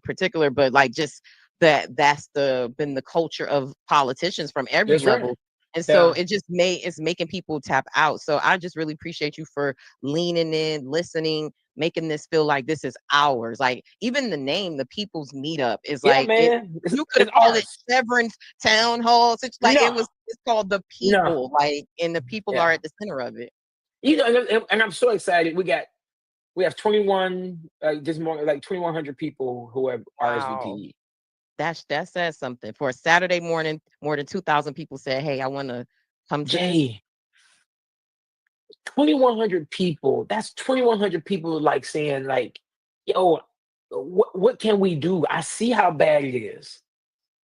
particular, but like just that's been the culture of politicians from every That's right. level. And so Yeah. it's making people tap out. So I just really appreciate you for leaning in, listening, making this feel like this is ours. Like even the name, the People's Meetup, is Yeah, like it. man. You could It's have called it ours. Shevrin's Town Hall. It's like No, it's called the no. people, like, and the people are Yeah. at the center of it. You know, and I'm so excited. We have 21 this morning, like 2,100 people who have Wow. RSVP. That says something. For a Saturday morning, more than 2,000 people said, "Hey, I want to come to this." Jay, 2,100 people. That's 2,100 people like saying like, yo, what can we do? I see how bad it is.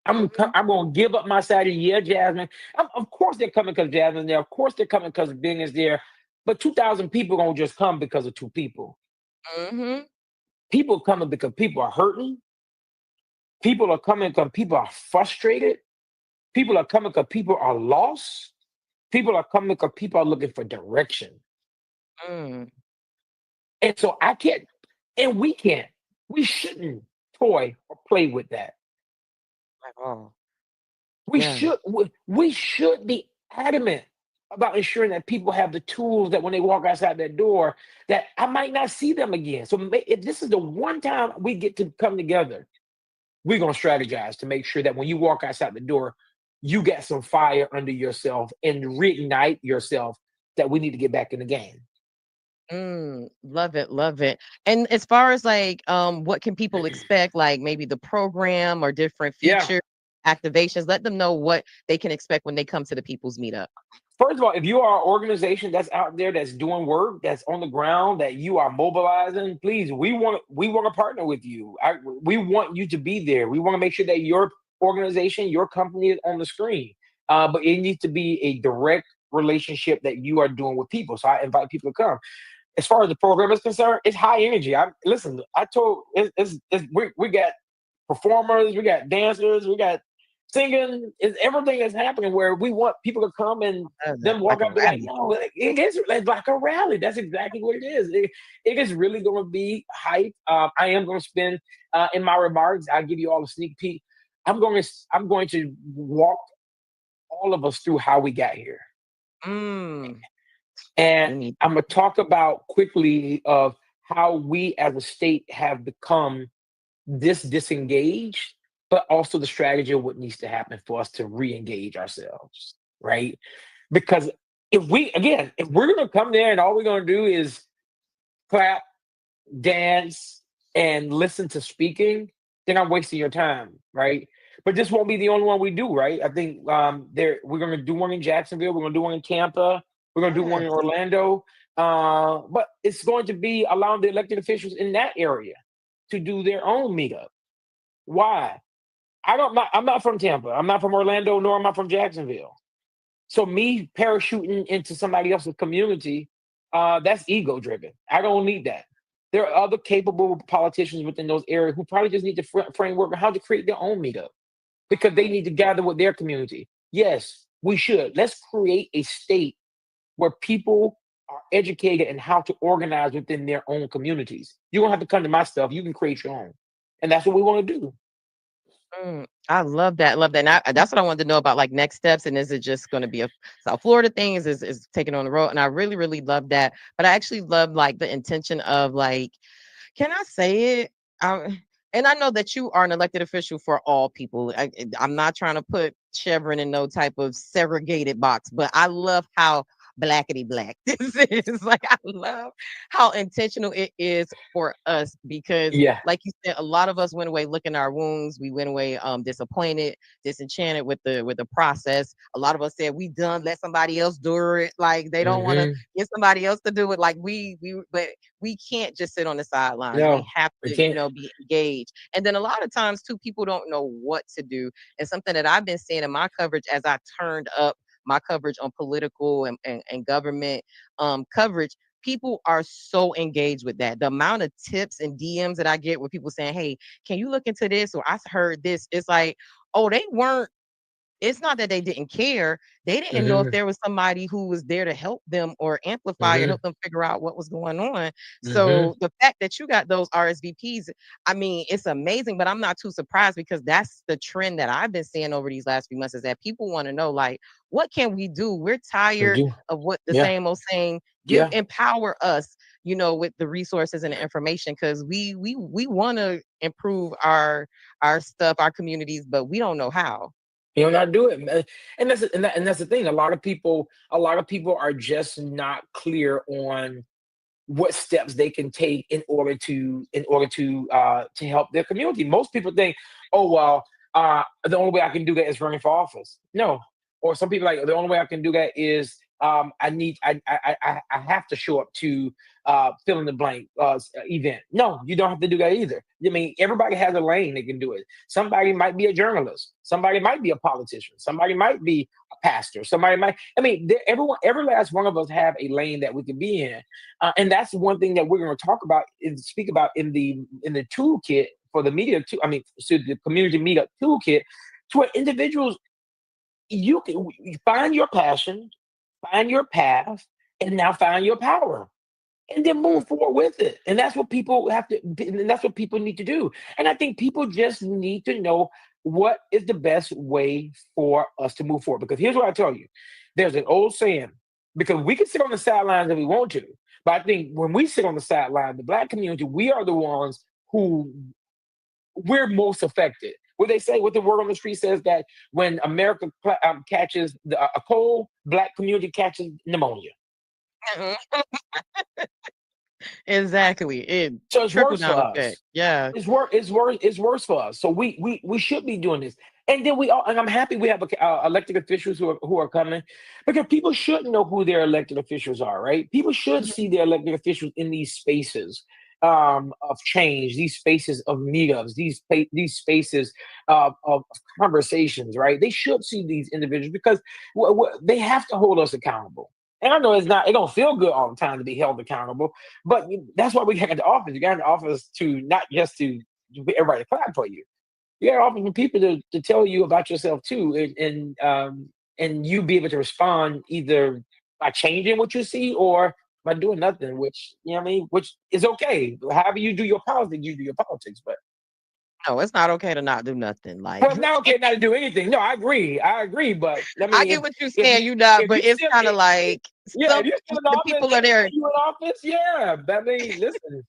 I'm gonna give up my Saturday. Yeah, Jasmin. Of course they're coming because Jasmin's there. Of course they're coming because Bing is there. But 2,000 people gonna just come because of two people. Mm-hmm. People coming because people are hurting. People are coming because people are frustrated. People are coming because people are lost. People are coming because people are looking for direction. Mm. And so I can't, and we can't, we shouldn't toy or play with that. At all. We Yeah. we should be adamant about ensuring that people have the tools that when they walk outside that door, that I might not see them again. So if this is the one time we get to come together, we're gonna strategize to make sure that when you walk outside the door, you get some fire under yourself and reignite yourself that we need to get back in the game. Love it, love it. And as far as like what can people expect, like maybe the program or different Yeah. feature activations, let them know what they can expect when they come to the People's Meetup. First of all, if you are an organization that's out there that's doing work, that's on the ground, that you are mobilizing, please, we want to partner with you. We want you to be there. We want to make sure that your organization, your company is on the screen. But it needs to be a direct relationship that you are doing with people. So I invite people to come. As far as the program is concerned, it's high energy. I told we got performers, we got dancers, we got singing, is everything that's happening where we want people to come and them walk Like a up and be like, rally. yo, it is like a rally. That's exactly what it is. It is really going to be hype. I am going to spend in my remarks, I'll give you all a sneak peek. I'm going to walk all of us through how we got here. And I'm going to talk about quickly of how we as a state have become this disengaged, but also the strategy of what needs to happen for us to re-engage ourselves, right? Because if we're going to come there and all we're going to do is clap, dance, and listen to speaking, then I'm wasting your time, right? But this won't be the only one we do, right? I think we're going to do one in Jacksonville, we're going to do one in Tampa, we're going to do one in Orlando, but it's going to be allowing the elected officials in that area to do their own meetup. Why? I'm not from Tampa. I'm not from Orlando, nor am I from Jacksonville. So me parachuting into somebody else's community, that's ego driven. I don't need that. There are other capable politicians within those areas who probably just need the framework of how to create their own meetup because they need to gather with their community. Yes, we should. Let's create a state where people are educated in how to organize within their own communities. You don't have to come to my stuff. You can create your own. And that's what we want to do. I love that. Love that. And that's what I wanted to know about, like next steps. And is it just going to be a South Florida thing? Is taking on the road? And I really, really love that. But I actually love like the intention of like, can I say it? And I know that you are an elected official for all people. I'm not trying to put Shevrin in no type of segregated box, but I love how blackety black this is. Like, I love how intentional it is for us because, Yeah. like you said, a lot of us went away licking our wounds. We went away disappointed, disenchanted with the process. A lot of us said we done, let somebody else do it. Like they don't want to get somebody else to do it. Like but we can't just sit on the sidelines. No, we have we to, can't. be engaged. And then a lot of times too, people don't know what to do. And something that I've been seeing in my coverage as I turned up my coverage on political and government coverage, people are so engaged with that. The amount of tips and DMs that I get with people saying, hey, can you look into this? Or I heard this. It's like, oh, they weren't it's not that they didn't care. They didn't know if Mhm. there was somebody who was there to help them or amplify or Mhm. help them figure out what was going on. Mhm. So the fact that you got those RSVPs, I mean, it's amazing, but I'm not too surprised because that's the trend that I've been seeing over these last few months is that people want to know, like, what can we do? We're tired Mhm. of what the Yeah. same old saying, Yeah. empower us, with the resources and the information because we want to improve our stuff, our communities, but we don't know how. You know, not do it, man. And that's the thing. A lot of people are just not clear on what steps they can take in order to help their community. Most people think, oh well, the only way I can do that is running for office. No, or some people like the only way I can do that is I have to show up to fill in the blank event. No, you don't have to do that either. I mean, everybody has a lane they can do it. Somebody might be a journalist. Somebody might be a politician. Somebody might be a pastor. Somebody might. I mean, everyone, every last one of us have a lane that we can be in. And that's one thing that we're going to talk about and speak about in the toolkit for the media. So the community meetup toolkit, to where individuals you can find your passion, find your path, and now find your power, and then move forward with it. And that's what people have to. And that's what people need to do. And I think people just need to know what is the best way for us to move forward. Because here's what I tell you: there's an old saying. Because we can sit on the sidelines if we want to, but I think when we sit on the sideline, the Black community, we are the ones who we're most affected. What they say, what the word on the street says, that when America catches a cold, Black community catches pneumonia. Exactly. It So it's trickle worse for down effect. us. Yeah. It's worse for us. So we should be doing this. And then and I'm happy we have elected officials who are coming, because people should know who their elected officials are, right? People should see their elected officials in these spaces of change, these spaces of meetups, these spaces of conversations, right? They should see these individuals because they have to hold us accountable. And I know it don't feel good all the time to be held accountable, but that's why we got the office. You got the office to not just to everybody to clap for you. You got office for people to tell you about yourself too, and you be able to respond either by changing what you see or by doing nothing, which you know what I mean, which is okay. However you do your politics, you do your politics. But No, it's not okay to not do nothing. Like well, it's not okay not to do anything. No, I agree. But I I mean, get what you're if saying, you you not, if you but it's still kind of like yeah, some if you're still in the office, people are there. you in office, yeah. I mean, listen,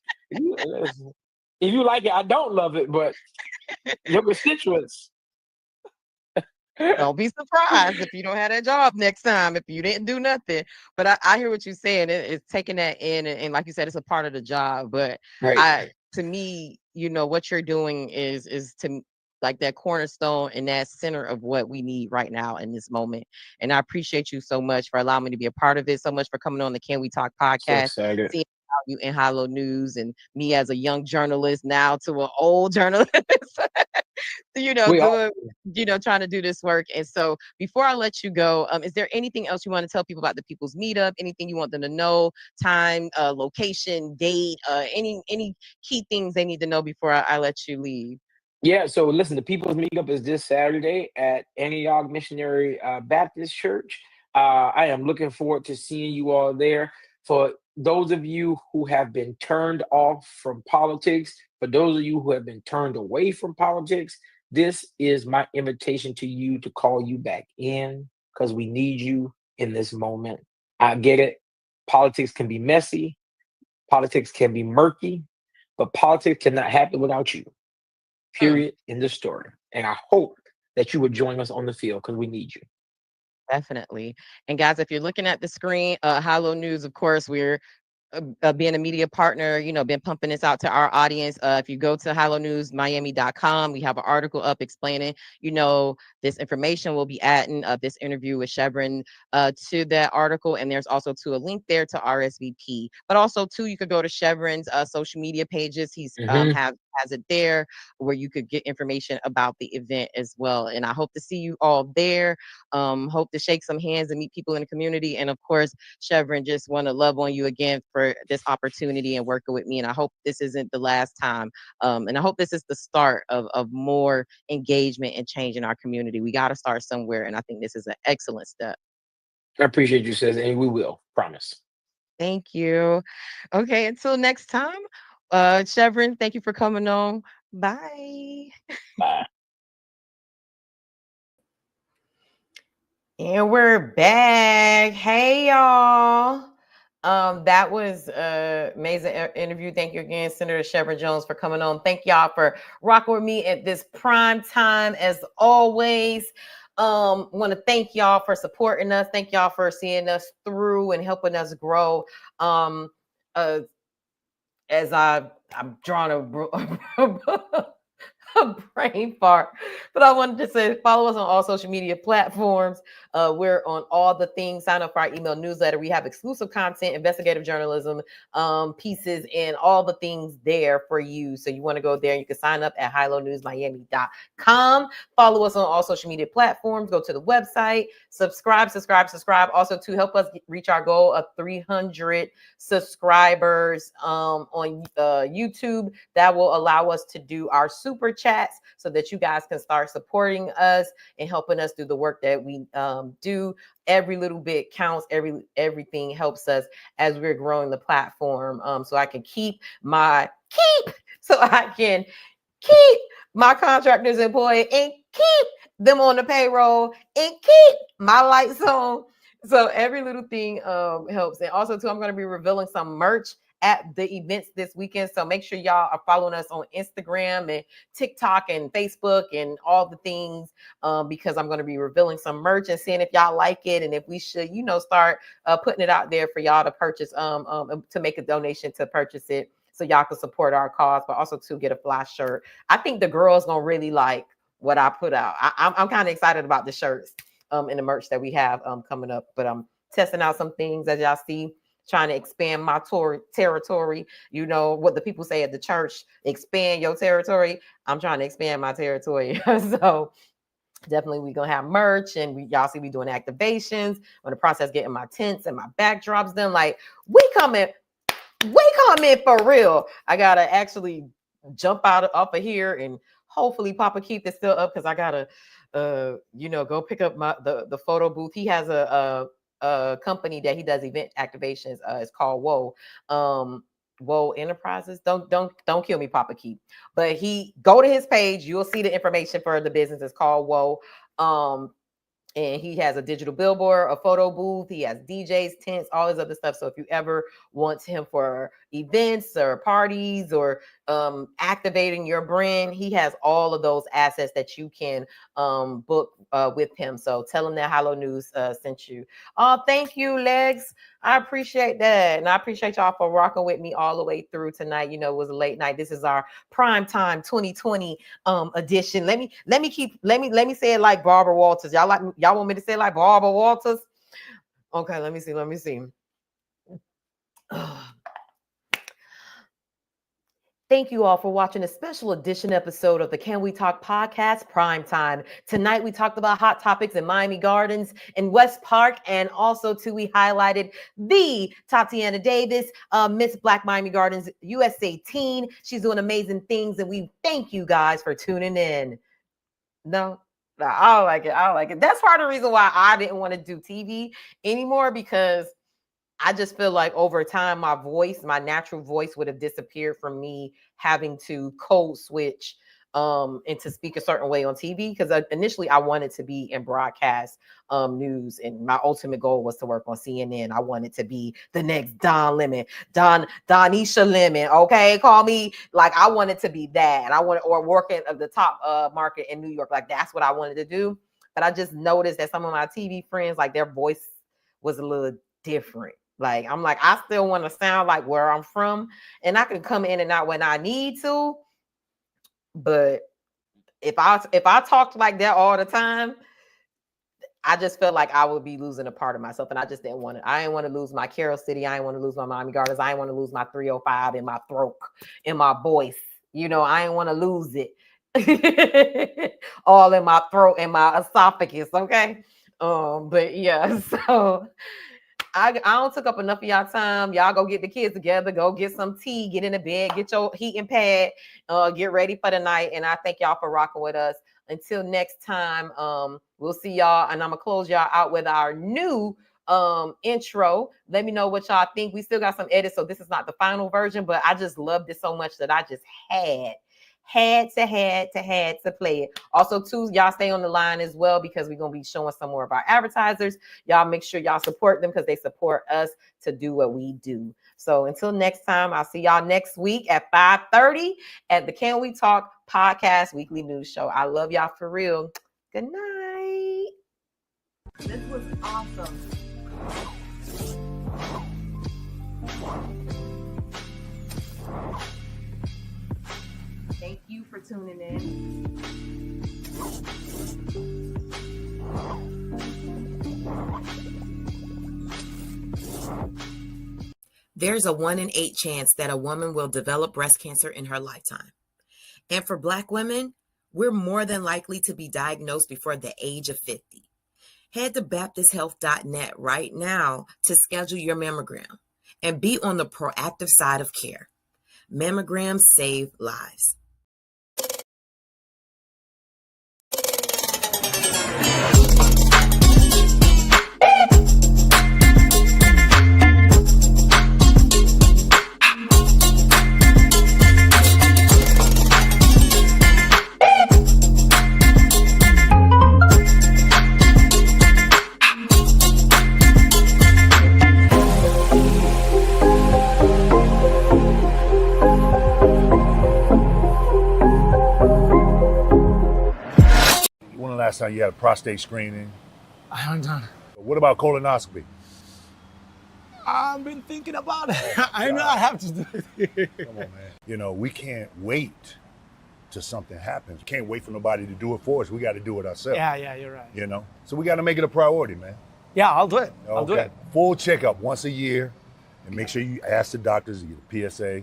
if you like it, I don't love it, but your constituents. Don't be surprised if you don't have that job next time if you didn't do nothing. But I hear what you're saying. It's taking that in, and like you said, it's a part of the job. But Right. to me, what you're doing is to like that cornerstone and that center of what we need right now in this moment. And I appreciate you so much for allowing me to be a part of it. So much for coming on the Can We Talk So podcast. excited. Seeing you in Hollow News and me as a young journalist now to an old journalist. We all Doing, trying to do this work. And so before I let you go, is there anything else you want to tell people about the People's Meetup? Anything you want them to know? Time, location, date, any key things they need to know before I let you leave? Yeah, so listen, the People's Meetup is this Saturday at Antioch Missionary Baptist Church. I am looking forward to seeing you all there. For those of you who have been turned off from politics, for those of you who have been turned away from politics, this is my invitation to you to call you back in, because we need you in this moment. I get it. Politics can be messy. Politics can be murky, but politics cannot happen without you. Period. In the story. And I hope that you would join us on the field, because we need you. Definitely. And guys, if you're looking at the screen, Hollow News, of course, we're being a media partner, been pumping this out to our audience. If you go to hollownewsmiami.com, we have an article up explaining, this information. We'll be adding this interview with Shevrin to that article. And there's also a link there to RSVP. But also, too, you could go to Shevrin's social media pages. He's have has it there where you could get information about the event as well. And I hope to see you all there. Hope to shake some hands and meet people in the community. And of course, Shevrin, just want to love on you again for this opportunity and working with me. And I hope this isn't the last time. And I hope this is the start of more engagement and change in our community. We got to start somewhere. And I think this is an excellent step. I appreciate you, sis, and we will, promise. Thank you. Okay, until next time, Shevrin, thank you for coming on. Bye. Bye. And we're back. Hey, y'all. That was an amazing interview. Thank you again, Senator Shevrin Jones, for coming on. Thank y'all for rocking with me at this prime time, as always. Want to thank y'all for supporting us. Thank y'all for seeing us through and helping us grow. As I'm drawing a brain fart, but I wanted to say follow us on all social media platforms. We're on all the things. Sign up for our email newsletter. We have exclusive content, investigative journalism, pieces, and all the things there for you. So you want to go there, you can sign up at highlowNewsMiami.com. Follow us on all social media platforms. Go to the website, subscribe. Also, to help us reach our goal of 300 subscribers on YouTube, that will allow us to do our super chats so that you guys can start supporting us and helping us do the work that we do. Every little bit counts. Everything helps us as we're growing the platform. So I can keep my contractors employed and keep them on the payroll and keep my lights on. So every little thing helps. And also too, I'm going to be revealing some merch at the events this weekend. So make sure y'all are following us on Instagram and TikTok and Facebook and all the things, because I'm going to be revealing some merch and seeing if y'all like it and if we should, start putting it out there for y'all to purchase, to make a donation to purchase it so y'all can support our cause, but also to get a fly shirt. I think the girls gonna really like what I put out. I'm kind of excited about the shirts and the merch that we have coming up, but I'm testing out some things as y'all see, trying to expand my territory. You know what the people say at the church, expand your territory. I'm trying to expand my territory. So definitely we're gonna have merch, and y'all see we doing activations. On the process getting my tents and my backdrops done. Like we coming for real. I gotta actually jump off of here, and hopefully Papa Keith is still up, because I gotta go pick up the photo booth. He has a company that he does event activations. It's called Whoa Enterprises. Don't kill me, Papa Keith. But he go to his page, you'll see the information for the business. It's called Whoa. And he has a digital billboard, a photo booth. He has DJs, tents, all this other stuff. So if you ever want him for events or parties or activating your brand, he has all of those assets that you can book with him. So tell him that Hello News sent you. Oh, thank you, Legs. I appreciate that. And I appreciate y'all for rocking with me all the way through tonight. It was a late night. This is our prime time 2020 edition. Let me say it like Barbara Walters. Y'all want me to say it like Barbara Walters? Okay, let me see. Thank you all for watching a special edition episode of the Can We Talk podcast, Primetime. Tonight, we talked about hot topics in Miami Gardens and West Park, and also, too, we highlighted the Tatiana Davis, Miss Black Miami Gardens USA teen. She's doing amazing things, and we thank you guys for tuning in. No, I don't like it. That's part of the reason why I didn't want to do TV anymore, because I just feel like over time, my natural voice would have disappeared from me having to code switch and to speak a certain way on TV. Because initially I wanted to be in broadcast news, and my ultimate goal was to work on CNN. I wanted to be the next Donisha Lemon. Okay, call me, like I wanted to be that, and I wanted, or work at the top market in New York. Like that's what I wanted to do. But I just noticed that some of my TV friends, like their voice was a little different. Like, I'm like, I still want to sound like where I'm from, and I can come in and out when I need to. But if I talked like that all the time, I just felt like I would be losing a part of myself, and I just didn't want it. I didn't want to lose my Carol City. I didn't want to lose my Miami Gardens. I didn't want to lose my 305 in my throat, in my voice. You know, I ain't want to lose it all in my throat and my esophagus. Okay. But yeah, so I don't took up enough of y'all time. Y'all go get the kids together, go get some tea, get in the bed, get your heating pad, get ready for the night. And I thank y'all for rocking with us. Until next time, we'll see y'all. And I'm gonna close y'all out with our new intro. Let me know what y'all think. We still got some edits, so this is not the final version, but I just loved it so much that I just had to play it. Also, too, y'all stay on the line as well because we're gonna be showing some more of our advertisers. Y'all make sure y'all support them because they support us to do what we do. So until next time, I'll see y'all next week at 5:30 at the Can We Talk Podcast Weekly News Show. I love y'all for real. Good night. This was awesome. Thank you for tuning in. There's a 1 in 8 chance that a woman will develop breast cancer in her lifetime. And for Black women, we're more than likely to be diagnosed before the age of 50. Head to BaptistHealth.net right now to schedule your mammogram and be on the proactive side of care. Mammograms save lives. When the last time you had a prostate screening? I haven't done. What about colonoscopy? I've been thinking about it. I know I have to do it. Come on, man. You know, we can't wait till something happens. We can't wait for nobody to do it for us. We got to do it ourselves. Yeah, you're right. You know, so we got to make it a priority, man. Yeah, I'll do it. I'll do Okay. it. Full checkup once a year, and make sure you ask the doctors to get a PSA.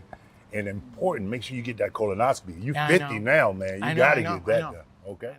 And important, make sure you get that colonoscopy. You're 50 now, man. You got to get that done. Okay.